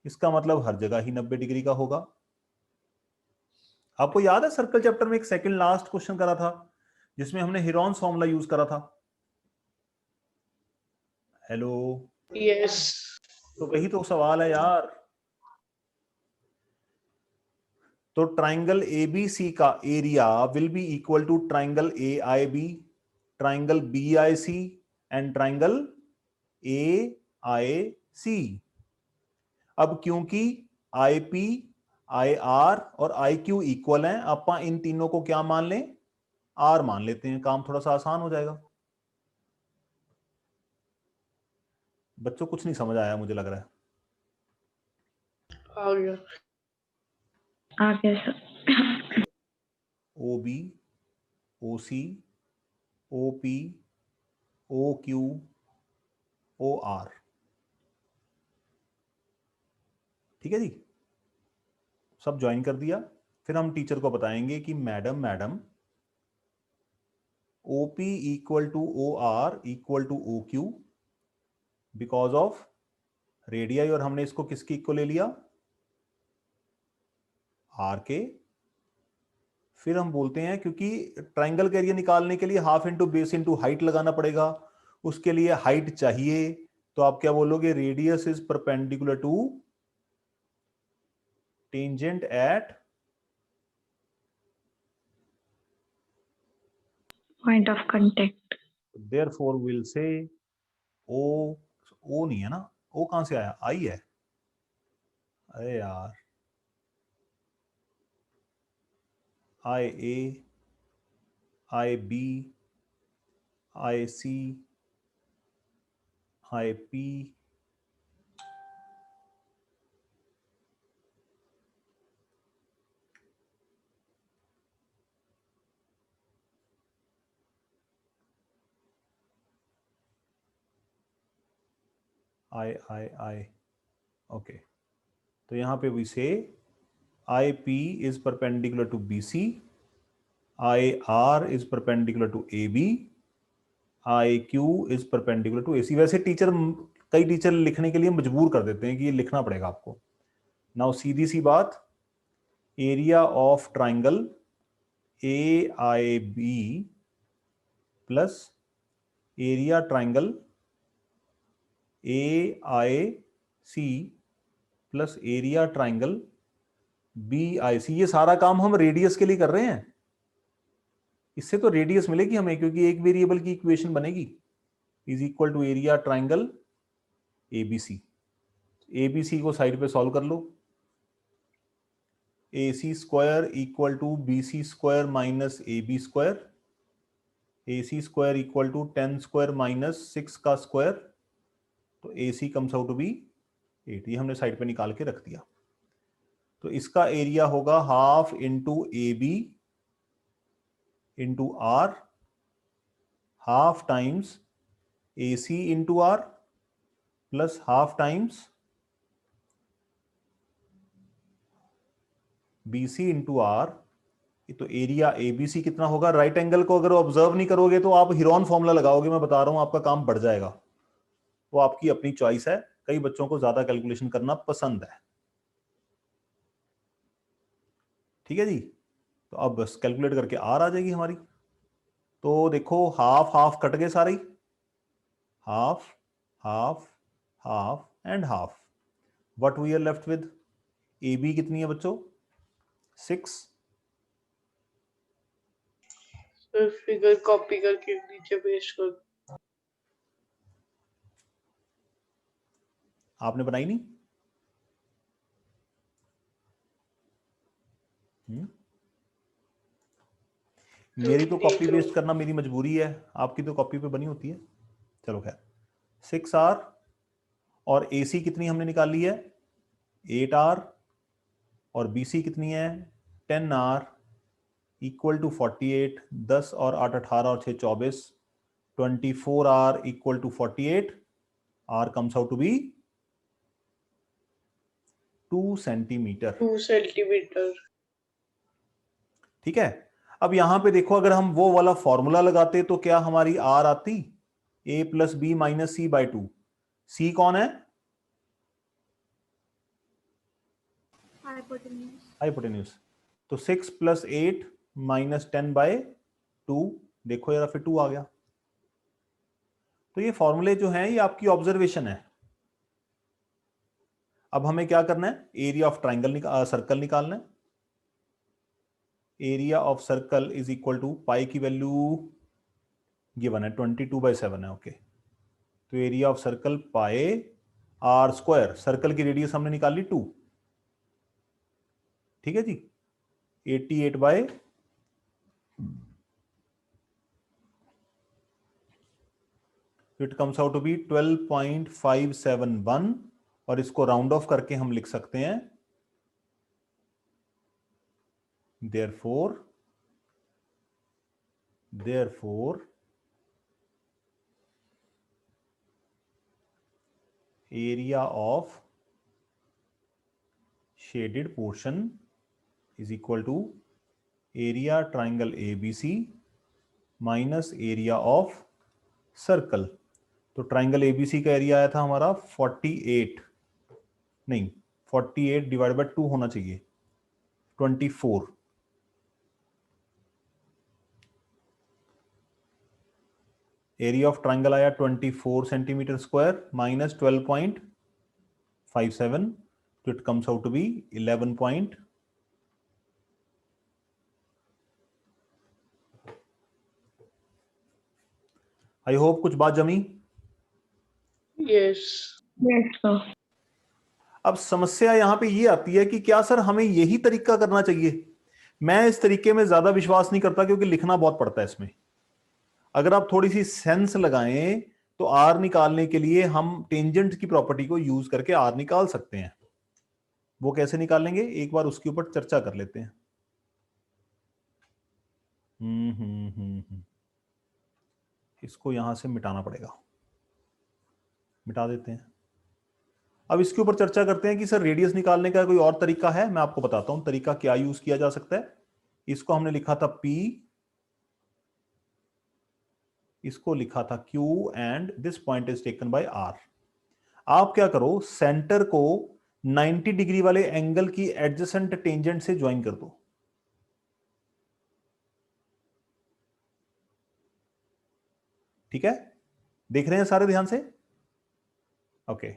इसका मतलब हर जगह ही 90 डिग्री का होगा। आपको याद है सर्कल चैप्टर में एक सेकंड लास्ट क्वेश्चन करा था जिसमें हमने हिरॉन्स फॉर्मूला यूज करा था? Hello, Yes. तो वही तो सवाल है यार। तो ट्राइंगल ABC का area will be equal to triangle AIB, triangle BIC and triangle AIC। अब क्योंकि IP, IR और IQ इक्वल हैं, आप इन तीनों को क्या मान लें? R मान लेते हैं, काम थोड़ा सा आसान हो जाएगा। बच्चों कुछ नहीं समझ आया मुझे लग रहा है। आ गया। आ गया sir. OB, OC, OP, OQ, OR। ठीक है जी, सब ज्वाइन कर दिया। फिर हम टीचर को बताएंगे कि madam OP equal to OR equal to OQ because of radii, और हमने इसको किसकी इक्वल ले लिया? R के। फिर हम बोलते हैं क्योंकि ट्राइंगल का एरिया निकालने के लिए half into base into height लगाना पड़ेगा, उसके लिए हाइट चाहिए, तो आप क्या बोलोगे? Radius is perpendicular to tangent at point of contact. Therefore will say O नहीं है ना, O कहां से आया? I है। अरे यार, IA, IB, IC, IP, I। Okay, तो यहां पे वी से IP is perpendicular to BC, IR is perpendicular to AB, IQ is perpendicular to AC। वैसे कई टीचर लिखने के लिए मजबूर कर देते हैं कि ये लिखना पड़ेगा आपको। नाउ सीधी सी बात, area of triangle AIB plus area triangle AIC plus area triangle BIC, ये सारा काम हम रेडियस के लिए कर रहे हैं। इससे तो रेडियस मिलेगी हमें, क्योंकि एक वेरिएबल की इक्वेशन बनेगी, is equal to area triangle ABC। ABC को साइड पे सॉल्व कर लो। AC square equal to BC square minus AB square, AC square equal to 10 square minus 6 का स्क्वायर, तो AC comes out to be 8। ये हमने साइड पे निकाल के रख दिया। तो इसका एरिया होगा half into AB into R, half times AC into R plus half times BC into R। तो एरिया ABC कितना होगा? राइट एंगल को अगर ऑब्जर्व नहीं करोगे तो आप हिरॉन फॉर्मूला लगाओगे, मैं बता रहा हूं आपका काम बढ़ जाएगा। वो आपकी अपनी चॉइस है, कई बच्चों को ज्यादा कैलकुलेशन करना पसंद है। ठीक है जी, तो अब बस कैलकुलेट करके R आ जाएगी हमारी। तो देखो हाफ हाफ कट गए सारे, half half half and half. What we are left with? AB कितनी है बच्चों? 6। सर फिगर कॉपी करके नीचे पेस्ट कर। आपने बनाई नहीं? मेरी तो कॉपी पेस्ट करना मेरी मजबूरी है, आपकी तो कॉपी पे बनी होती है। चलो खैर, 6R और AC कितनी हमने निकाल ली है? 8R और BC कितनी है 10R इक्वल टू 48, 10 और 8 18 और 6 24, 24R equal to 48, R comes out to be 2 centimeter. 2 centimeter. ठीक है, अब यहां पे देखो अगर हम वो वाला फॉर्मूला लगाते तो क्या हमारी R आती A plus B minus C by 2। C कौन है हाइपोटेन्यूज। हाइपोटेन्यूज। तो 6 प्लस 8 माइनस 10 बाय 2, देखो यार फिर 2 आ गया। तो ये फॉर्मूले जो हैं ये आपकी ऑब्जर्वेशन है। अब हमें क्या करना है, एरिया ऑफ ट्राइंगल सर्कल निकालना है। Area of circle is equal to pi की वैल्यू गिवन है 22/7 है। ओके, तो area of circle pi r square, circle की रेडियस हमने निकाली 2, ठीक है जी, 88 by it comes out to be 12.571 और इसको राउंड ऑफ करके हम लिख सकते हैं therefore area of shaded portion is equal to area triangle ABC minus area of circle. तो ट्राइंगल ABC का एरिया आया था हमारा 48, नहीं 48 डिवाइड बाय 2 होना चाहिए 24। एरिया ऑफ ट्राइंगल आया 24 सेंटीमीटर स्क्वायर माइनस 12.57, तो it comes out to be 11. I hope कुछ बात जमी। Yes. Yes, sir. अब समस्या यहां पे ये आती है कि क्या सर हमें यही तरीका करना चाहिए। मैं इस तरीके में ज्यादा विश्वास नहीं करता क्योंकि लिखना बहुत पड़ता है इसमें। अगर आप थोड़ी सी सेंस लगाएं तो आर निकालने के लिए हम टेंजेंट की प्रॉपर्टी को यूज करके आर निकाल सकते हैं। वो कैसे निकालेंगे एक बार उसके ऊपर चर्चा कर लेते हैं। इसको यहां से मिटाना पड़ेगा, मिटा देते हैं। अब इसके ऊपर चर्चा करते हैं कि सर रेडियस निकालने का कोई और तरीका है। मैं आपको बताता हूं तरीका क्या यूज किया जा सकता है। इसको हमने लिखा था P, इसको लिखा था Q and this point is taken by R। आप क्या करो, सेंटर को 90 डिग्री वाले एंगल की एडजेसेंट टेंजेंट से ज्वाइन कर दो। ठीक है, देख रहे हैं सारे ध्यान से। ओके,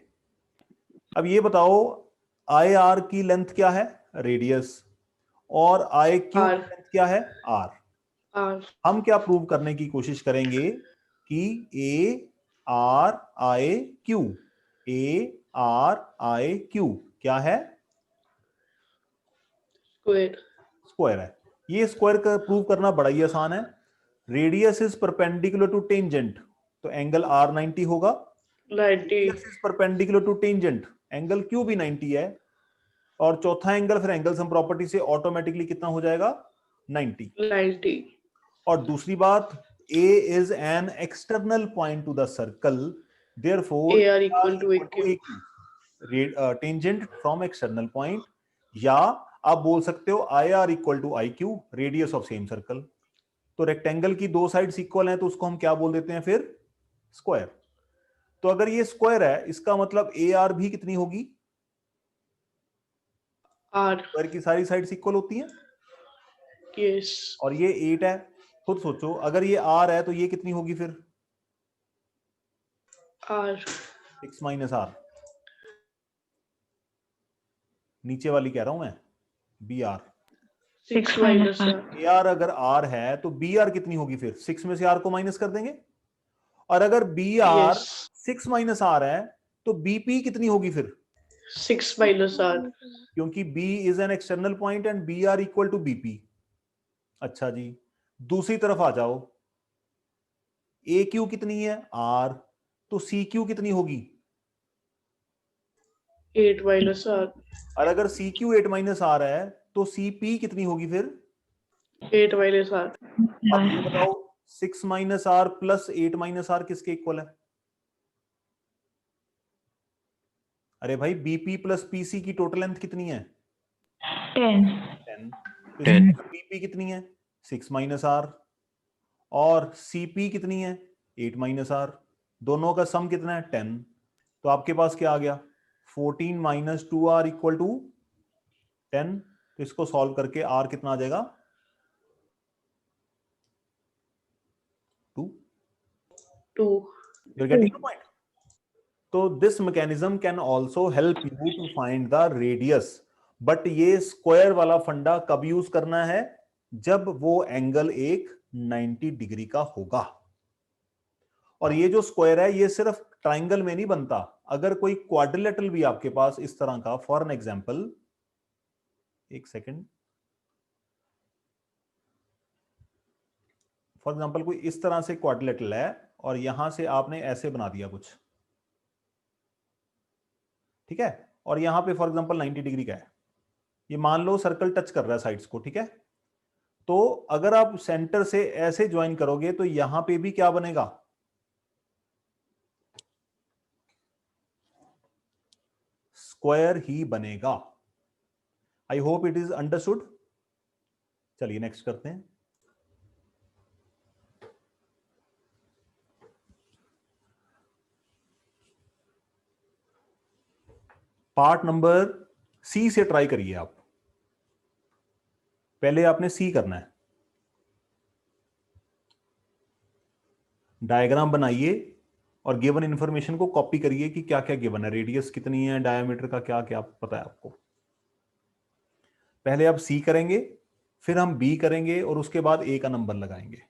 अब ये बताओ आई आर की लेंथ क्या है, रेडियस, और आई क्यू की लेंथ क्या है, आर। R. हम क्या प्रूव करने की कोशिश करेंगे कि A R I Q, A R I Q क्या है, Square. स्क्वायर है। ये स्क्वायर का प्रूव करना बड़ा ही आसान है। Radius is perpendicular to tangent, तो एंगल आर 90 होगा। 90. Radius is perpendicular to tangent, angle Q भी 90 है। और चौथा एंगल फिर एंगल सम प्रॉपर्टी से ऑटोमेटिकली कितना हो जाएगा, 90। 90. और दूसरी बात, A is an external point to the circle, therefore AR equal to AQ. tangent from external point, या आप बोल सकते हो IR equal to IQ, radius of same circle। तो रेक्टेंगल की दो साइड्स इक्वल हैं तो उसको हम क्या बोल देते हैं फिर, स्क्वायर। तो अगर ये स्क्वायर है इसका मतलब AR भी कितनी होगी, R. स्क्वायर की सारी साइड्स इक्वल होती हैं। Yes. और ये 8 है, खुद सोचो अगर ये R है तो ये कितनी होगी फिर, R. 6 माइनस आर, नीचे वाली कह रहा हूं मैं, B R. 6 minus R. A R अगर आर है तो बी आर कितनी होगी फिर, 6 में से आर को माइनस कर देंगे। और अगर B R Yes. 6 minus R है तो बीपी कितनी होगी फिर, 6 minus R. क्योंकि B is an external point and B R equal to BP. अच्छा जी, दूसरी तरफ आ जाओ, ए क्यू कितनी है, आर, तो सी क्यू कितनी होगी, 8 minus r, और अगर CQ 8 माइनस आर है तो CP कितनी होगी फिर? 8 minus r, अब ये बताओ 6 minus R plus 8 minus R किसके इक्वल है? अरे भाई BP प्लस PC की टोटल लेंथ कितनी है? 10. 10. तो 10. BP कितनी है? 6 माइनस आर, और CP कितनी है? 8 माइनस आर, दोनों का सम कितना है? 10. तो आपके पास क्या आ गया? 14 माइनस 2r इक्वल टू 10. तो इसको सॉल्व करके r कितना आ जाएगा? 2. 2. You're getting the point? तो this mechanism can also help you to find the radius, but ये स्क्वायर वाला फंडा कब यूज करना है? जब वो एंगल एक 90 डिग्री का होगा। और ये जो स्क्वायर है ये सिर्फ ट्राइंगल में नहीं बनता, अगर कोई क्वाड्रिलेटरल भी आपके पास इस तरह का, फॉर एन एग्जांपल, एक सेकंड, फॉर एग्जांपल कोई इस तरह से क्वाड्रिलेटरल है और यहां से आपने ऐसे बना दिया कुछ, ठीक है, और यहां पे फॉर एग्जांपल 90 डिग्री का है, ये मान लो सर्कल टच कर रहा है साइड्स को, ठीक है, तो अगर आप सेंटर से ऐसे ज्वाइन करोगे तो यहां पे भी क्या बनेगा? स्क्वायर ही बनेगा। I hope it is understood. चलिए नेक्स्ट करते हैं। पार्ट नंबर सी से ट्राई करिए आप। पहले आपने सी करना है, डायग्राम बनाइए और गिवन इंफॉर्मेशन को कॉपी करिए कि क्या क्या गिवन है, रेडियस कितनी है, डायमीटर का क्या क्या पता है आपको। पहले आप सी करेंगे, फिर हम बी करेंगे और उसके बाद ए का नंबर लगाएंगे।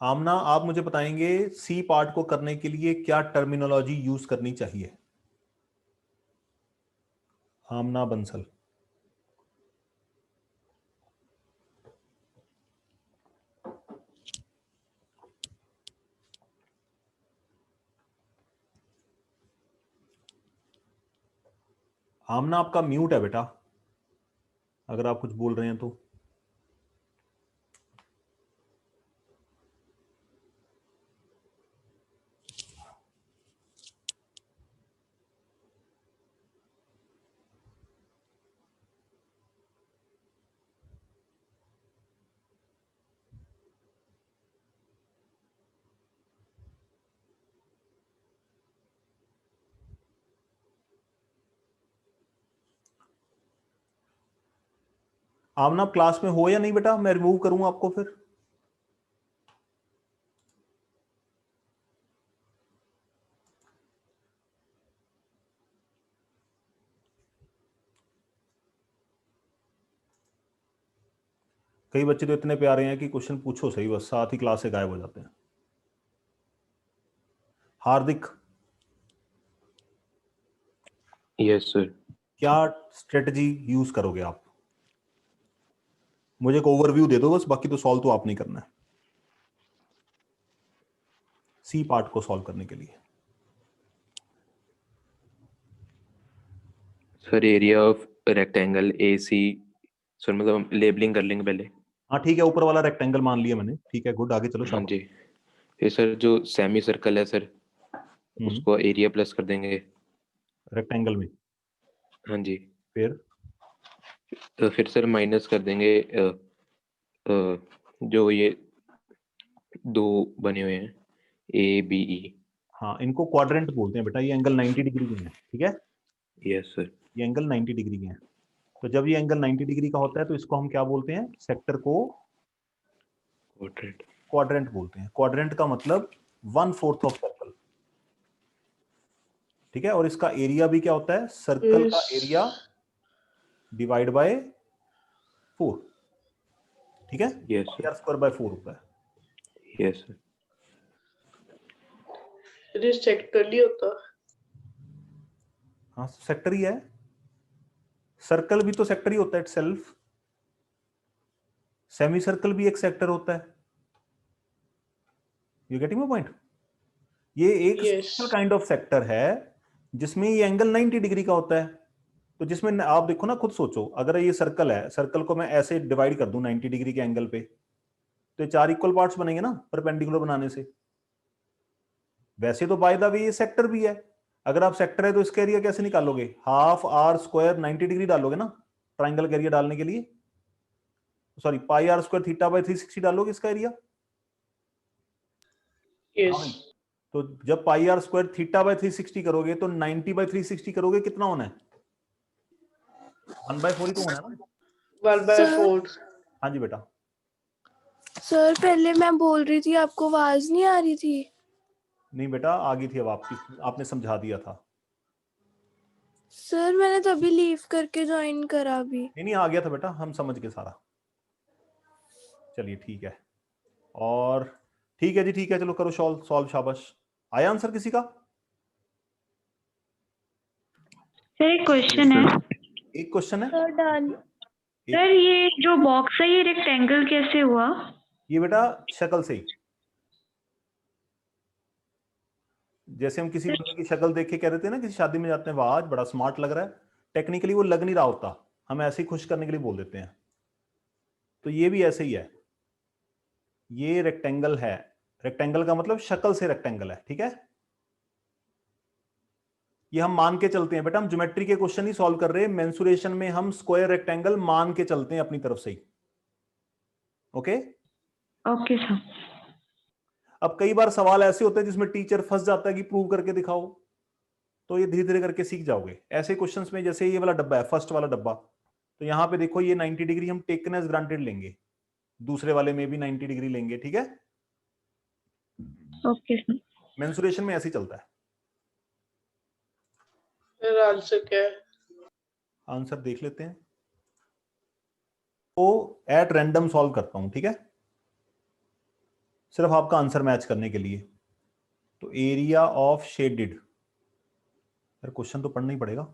आमना, आप मुझे बताएंगे सी पार्ट को करने के लिए क्या टर्मिनोलॉजी यूज करनी चाहिए? आमना बंसल। आमना आपका म्यूट है बेटा, अगर आप कुछ बोल रहे हैं तो। आमना आप क्लास में हो या नहीं बेटा? मैं रिमूव करूं आपको फिर? कई बच्चे तो इतने प्यारे हैं कि क्वेश्चन पूछो सही, बस साथ ही क्लास से गायब हो जाते हैं। हार्दिक, यस सर। क्या स्ट्रेटजी यूज करोगे आप? मुझे एक ओवरव्यू दे दो बस, बाकी तो सॉल्व तो आप नहीं करना है सी पार्ट को सॉल्व करने के लिए। Sir area of rectangle A C, sir मतलब लेबलिंग कर लेंगे पहले। हाँ ठीक है, ऊपर वाला रेक्टेंगल मान लिया मैंने, ठीक है, गुड, आगे चलो। हाँ जी। फिर सर जो सेमी सर्कल है सर, उसको एरिया प्लस कर देंगे, रेक्टेंगल में, हाँ जी, फिर तो फिर सर माइनस कर देंगे जो ये दो बने हुए हैं ए बी ई। हाँ, इनको क्वाड्रेंट बोलते हैं बेटा। ये एंगल 90 डिग्री के हैं, ठीक है। Yes sir. ये एंगल 90 डिग्री के हैं। तो जब ये एंगल 90 डिग्री का होता है तो इसको हम क्या बोलते हैं? सेक्टर को क्वाड्रेंट। क्वाड्रेंट बोलते हैं। क्वाड्रेंट का मतलब 1/4 ऑफ सर्कल, ठीक है। और इसका एरिया भी क्या होता है? सर्कल का Yes. एरिया डिवाइड बाय 4, ठीक है। Yes pi sir. R square by 4 होता है। Yes sir. ये सेक्टर नहीं होता। हाँ, सेक्टर ही है। सर्कल भी तो सेक्टर ही होता है इटसेल्फ। सेमी सर्कल भी एक सेक्टर होता है। You getting my point? ये एक Yes. Special kind of sector है जिसमें ये एंगल 90 डिग्री का होता है। तो जिसमें आप देखो ना, खुद सोचो, अगर ये सर्कल है, सर्कल को मैं ऐसे डिवाइड कर दूं 90 डिग्री के एंगल पे, तो ये 4 इक्वल पार्ट्स बनेंगे ना परपेंडिकुलर बनाने से। वैसे तो बाय द वे ये सेक्टर भी है। अगर आप सेक्टर है तो इसका एरिया कैसे निकालोगे? हाफ आर स्क्वायर 90 डिग्री डालोगे ना ट्राइंगल का एरिया डालने के लिए। Sorry, pi are square theta by 360 डालोगे इसका एरिया। Yes. तो जब pi are square theta by 360 करोगे तो 90 बाय 360 करोगे, कितना होना है? 1/4 ही तो होना है ना। 1/4. हाँ जी बेटा। सर पहले मैं बोल रही थी, आपको आवाज नहीं आ रही थी? नहीं बेटा, आ गई थी अब आपकी, आपने समझा दिया था। सर मैंने तभी लीव करके ज्वाइन करा अभी। नहीं आ गया था बेटा, हम समझ के सारा। चलिए ठीक है। और ठीक है जी, ठीक है, चलो करो सॉल्व। शाबाश। आया आंसर किसी का? सर एक क्वेश्चन है। एक क्वेश्चन है सर डन। सर ये जो बॉक्स है ये रेक्टेंगल कैसे हुआ? ये बेटा शक्ल से ही। जैसे हम किसी बंदे की शक्ल देख के कह देते हैं ना, किसी शादी में जाते हैं, वाह आज बड़ा स्मार्ट लग रहा है, टेक्निकली वो लग नहीं रहा होता, हम ऐसे ही खुश करने के लिए बोल देते हैं। तो ये भी ऐसे ही है। ये रेक्टेंगल है। रेक्टेंगल का मतलब शक्ल से रेक्टेंगल है, ठीक है। ये हम मान के चलते हैं बेटा, हम ज्योमेट्री के क्वेश्चन ही सॉल्व कर रहे हैं। मेंसुरेशन में हम स्क्वायर रेक्टेंगल मान के चलते हैं अपनी तरफ से ही। Okay okay sir. अब कई बार सवाल ऐसे होते हैं जिसमें टीचर फंस जाता है कि प्रूव करके दिखाओ, तो ये धीरे धीरे करके सीख जाओगे। ऐसे क्वेश्चंस में जैसे ये वाला डब्बा है, फर्स्ट वाला डब्बा, तो यहां पे देखो ये 90 डिग्री हम टेकन एज ग्रांटेड लेंगे, दूसरे वाले में भी 90 डिग्री लेंगे, ठीक है। Okay sir. मेंसुरेशन में ऐसे ही चलता है। फिर आंसर क्या है? आंसर देख लेते हैं। तो एट रैंडम सॉल्व करता हूं, ठीक है, सिर्फ आपका आंसर मैच करने के लिए। तो एरिया ऑफ शेडेड, यार क्वेश्चन तो पढ़ना ही पड़ेगा।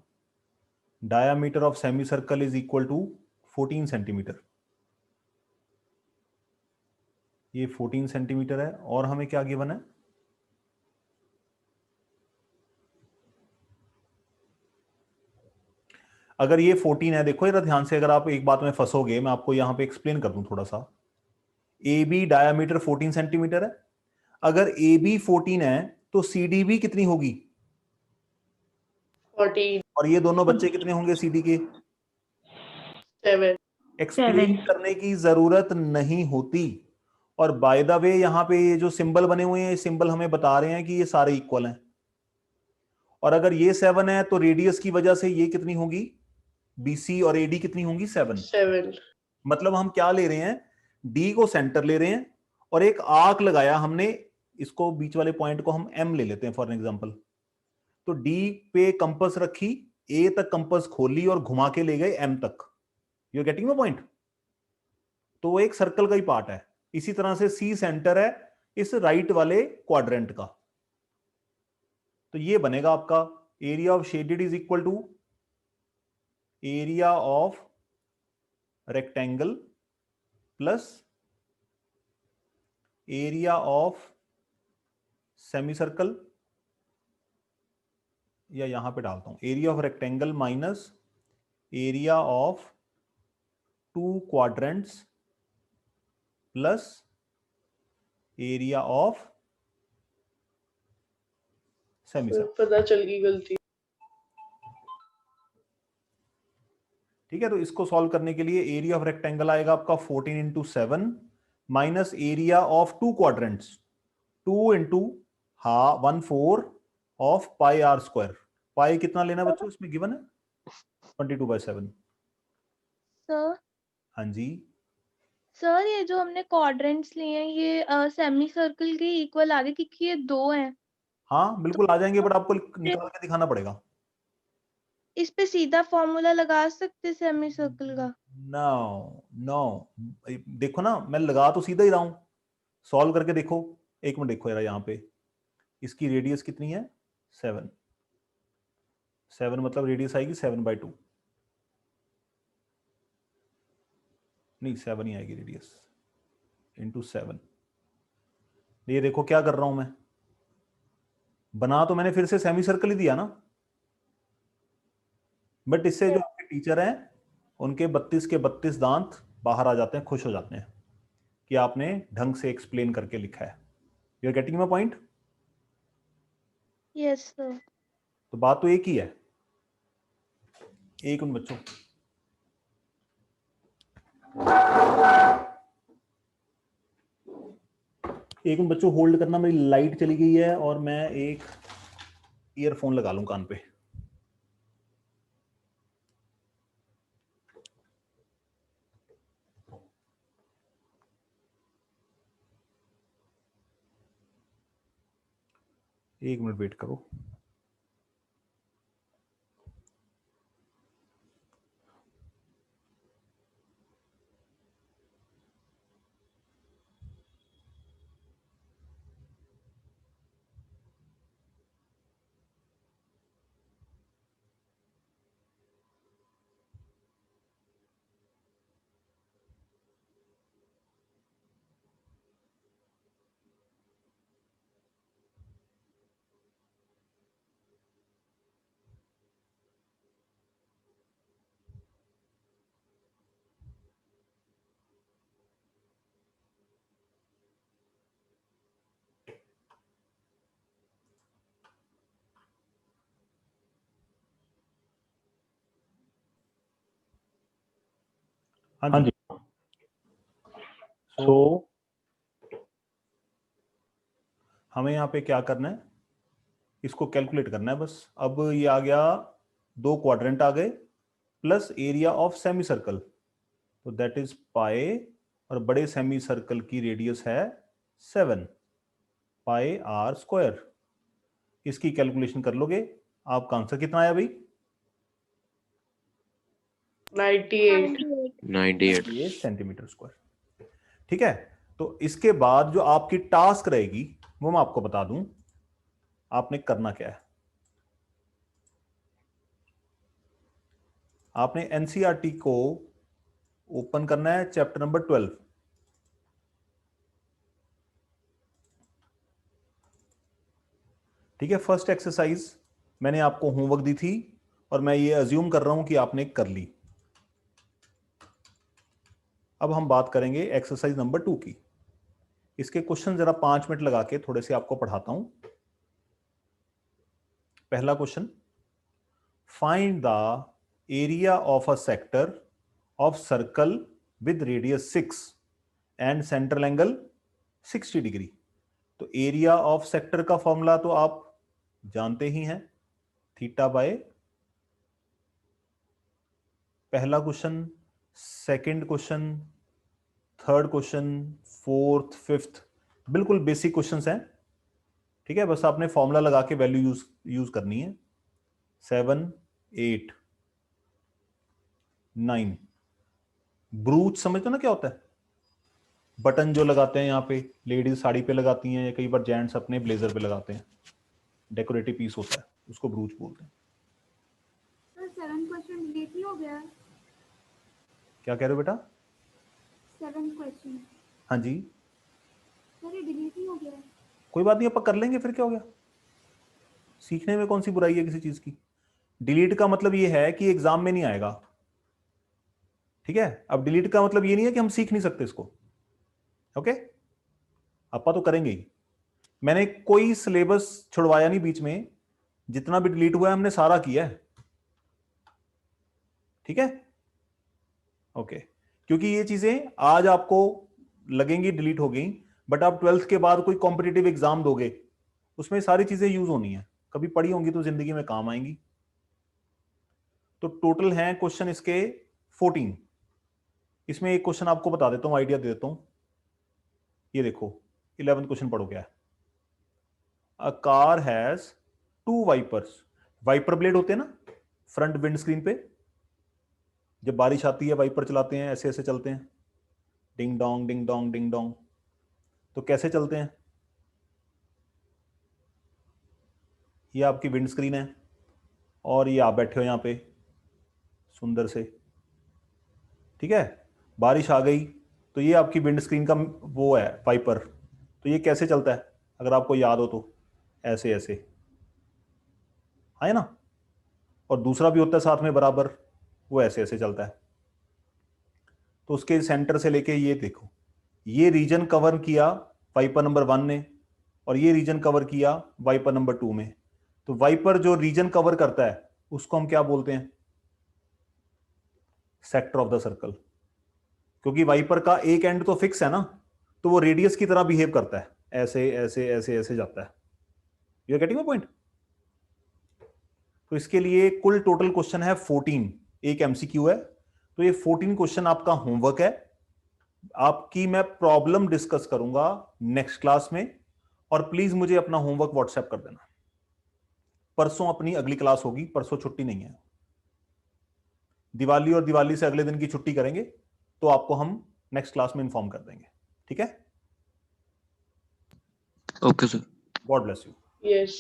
Diameter of semi circle is equal to 14 centimeter. ये 14 सेंटीमीटर है। और हमें क्या गिवन है? अगर ये 14 है, देखो जरा ध्यान से, अगर आप एक बात में फंसोगे, मैं आपको यहां पे एक्सप्लेन कर दूं थोड़ा सा। ए बी डायामीटर 14 सेंटीमीटर है। अगर ए बी 14 है तो सी डी भी कितनी होगी? 14. और ये दोनों बच्चे कितने होंगे सी डी के? 7. एक्सप्लेन करने की जरूरत नहीं होती। और बाय द वे यहां पे ये जो सिंबल बने हुए हैं, ये सिंबल हमें बता रहे हैं कि ये सारे इक्वल हैं। और अगर ये 7 है तो रेडियस की वजह से ये कितनी होगी? बीसी और एडी कितनी होंगी? 7। 7. मतलब हम क्या ले रहे हैं? डी को सेंटर ले रहे हैं और एक आर्क लगाया हमने, इसको बीच वाले पॉइंट को हम एम ले लेते हैं फॉर एग्जांपल। तो डी पे कंपास रखी, ए तक कंपास खोली और घुमा के ले गए एम तक। You are getting my point? तो वो एक सर्कल का ही पार्ट है। इसी तरह से सी सेंटर है इस राइट वाले क्वाड्रेंट का। तो ये बनेगा आपका area of shaded is equal to area of rectangle plus area of semi circle, या यहां पे डालता हूं area of rectangle minus area of 2 quadrants plus area of semi circle. पता चल गई गलती। ठीक है, तो इसको सॉल्व करने के लिए एरिया ऑफ रेक्टेंगल आएगा आपका 14 into 7 minus area of two quadrants 2 into 1/4 of pi are square. Pi कितना लेना है बच्चों, इसमें गिवन है 22/7। सर हाँ जी, सर ये जो हमने क्वाड्रेंट्स लिए हैं ये सेमी सर्कल के इक्वल आ गए क्योंकि ये 2 हैं। हाँ बिल्कुल आ जाएंगे, बट आपको निकाल के दिखाना पड़ेगा। इस पे सीधा फॉर्मूला लगा सकते सेमी सर्कल का? नो नो, देखो ना मैं लगा तो सीधा ही रहा हूं, सॉल्व करके देखो। एक मिनट देखो यार, यहाँ पे इसकी रेडियस कितनी है 7, 7 मतलब रेडियस आएगी 7/2, नहीं 7 ही आएगी रेडियस, इंटू 7। ये देखो क्या कर रहा हूं मैं, बना तो मैंने फिर से सेमी सर्कल ही दिया ना, बट इससे जो आपके टीचर हैं उनके 32 के 32 दांत बाहर आ जाते हैं, खुश हो जाते हैं कि आपने ढंग से एक्सप्लेन करके लिखा है। You are getting my point? Yes sir. तो बात तो एक ही है। एक उन बच्चों, होल्ड करना, मेरी लाइट चली गई है और मैं एक ईयरफोन लगा लूं कान पे। एक मिनट वेट करो। हाँ जी, सो हमें यहाँ पे क्या करना है, इसको कैलकुलेट करना है बस। अब ये आ गया, 2 क्वाड्रेंट आ गए plus area of semi circle, तो दैट इज पाई, और बड़े सेमी सर्कल की रेडियस है 7 पाई आर स्क्वायर। इसकी कैलकुलेशन कर लोगे, आपका आंसर कितना आया भाई? 98 98 सेंटीमीटर स्क्वायर। ठीक है, तो इसके बाद जो आपकी टास्क रहेगी वो मैं आपको बता दूं, आपने करना क्या है। आपने एनसीईआरटी को ओपन करना है, चैप्टर नंबर 12। ठीक है, फर्स्ट एक्सरसाइज मैंने आपको होमवर्क दी थी और मैं ये अज्यूम कर रहा हूं कि आपने कर ली। अब हम बात करेंगे एक्सरसाइज नंबर 2 की। इसके क्वेश्चन जरा 5 मिनट लगा के थोड़े से आपको पढ़ाता हूं। पहला question, find the area of a sector of circle with radius 6 and central angle 60 degree. तो एरिया ऑफ सेक्टर का फॉर्मूला तो आप जानते ही हैं, थीटा बाय। पहला question, second question, third question, fourth, fifth, बिल्कुल बेसिक क्वेश्चंस हैं। ठीक है, बस आपने फॉर्मूला लगा के वैल्यू यूज करनी है। 7, 8, 9। ब्रूच समझते हो ना क्या होता है? बटन जो लगाते हैं यहाँ पे, लेडीज साड़ी पे लगाती हैं या कई बार जेंट्स अपने ब्लेजर पे लगाते हैं, डेकोरेटिव पीस होता है, उसको ब्रूच बोलते हैं। सर 7 क्वेश्चन डिलीट ही हो गया। क्या कह रहे हो बेटा? 7 क्वेश्चन हाँ जी, सर ये डिलीट ही हो गया। कोई बात नहीं, अपन कर लेंगे, फिर क्या हो गया, सीखने में कौन सी बुराई है किसी चीज की। डिलीट का मतलब ये है कि एग्जाम में नहीं आएगा। ठीक है, अब डिलीट का मतलब ये नहीं है कि हम सीख नहीं सकते इसको। ओके, अपा तो करेंगे ही। मैंने कोई सिलेबस छुड़वाया नहीं बीच में, जितना भी डिलीट हुआ है हमने सारा किया है। ठीक है, ओके क्योंकि ये चीजें आज आपको लगेंगी डिलीट हो गई, बट आप 12th के बाद कोई कॉम्पिटिटिव एग्जाम दोगे उसमें सारी चीजें यूज होनी है, कभी पढ़ी होंगी तो जिंदगी में काम आएंगी। तो टोटल हैं क्वेश्चन इसके 14। इसमें एक क्वेश्चन आपको बता देता हूं, आइडिया दे देता हूं। ये देखो 11th क्वेश्चन पढ़ो क्या है। A car has 2 wipers. Wiper blade होते हैं ना फ्रंट विंड स्क्रीन पे, जब बारिश आती है वाइपर चलाते हैं, ऐसे ऐसे चलते हैं, ding dong ding dong ding dong. तो कैसे चलते हैं? ये आपकी विंड स्क्रीन है और ये आप बैठे हो यहाँ पे सुंदर से, ठीक है। बारिश आ गई तो ये आपकी विंड स्क्रीन का वो है वाइपर। तो ये कैसे चलता है अगर आपको याद हो तो? ऐसे ऐसे, है ना। और दूसरा भी होता है साथ में बराबर, वो ऐसे ऐसे चलता है। तो उसके सेंटर से लेके ये देखो, ये रीजन कवर किया वाइपर नंबर 1 ने और ये रीजन कवर किया वाइपर नंबर 2 में। तो वाइपर जो रीजन कवर करता है उसको हम क्या बोलते हैं? Sector of the circle. क्योंकि वाइपर का एक एंड तो फिक्स है ना, तो वो रेडियस की तरह बिहेव करता है, ऐसे ऐसे ऐसे ऐसे जाता है। You are getting my point? तो इसके लिए कुल टोटल क्वेश्चन है 14, एक एमसीक्यू है। तो ये 14 क्वेश्चन आपका होमवर्क है। आपकी मैं प्रॉब्लम डिस्कस करूंगा नेक्स्ट क्लास में, और प्लीज मुझे अपना होमवर्क व्हाट्सएप कर देना। परसों अपनी अगली क्लास होगी, परसों छुट्टी नहीं है। दिवाली और दिवाली से अगले दिन की छुट्टी करेंगे तो आपको हम नेक्स्ट क्लास में इंफॉर्म कर देंगे, ठीक है। Okay sir. God bless you. Yes.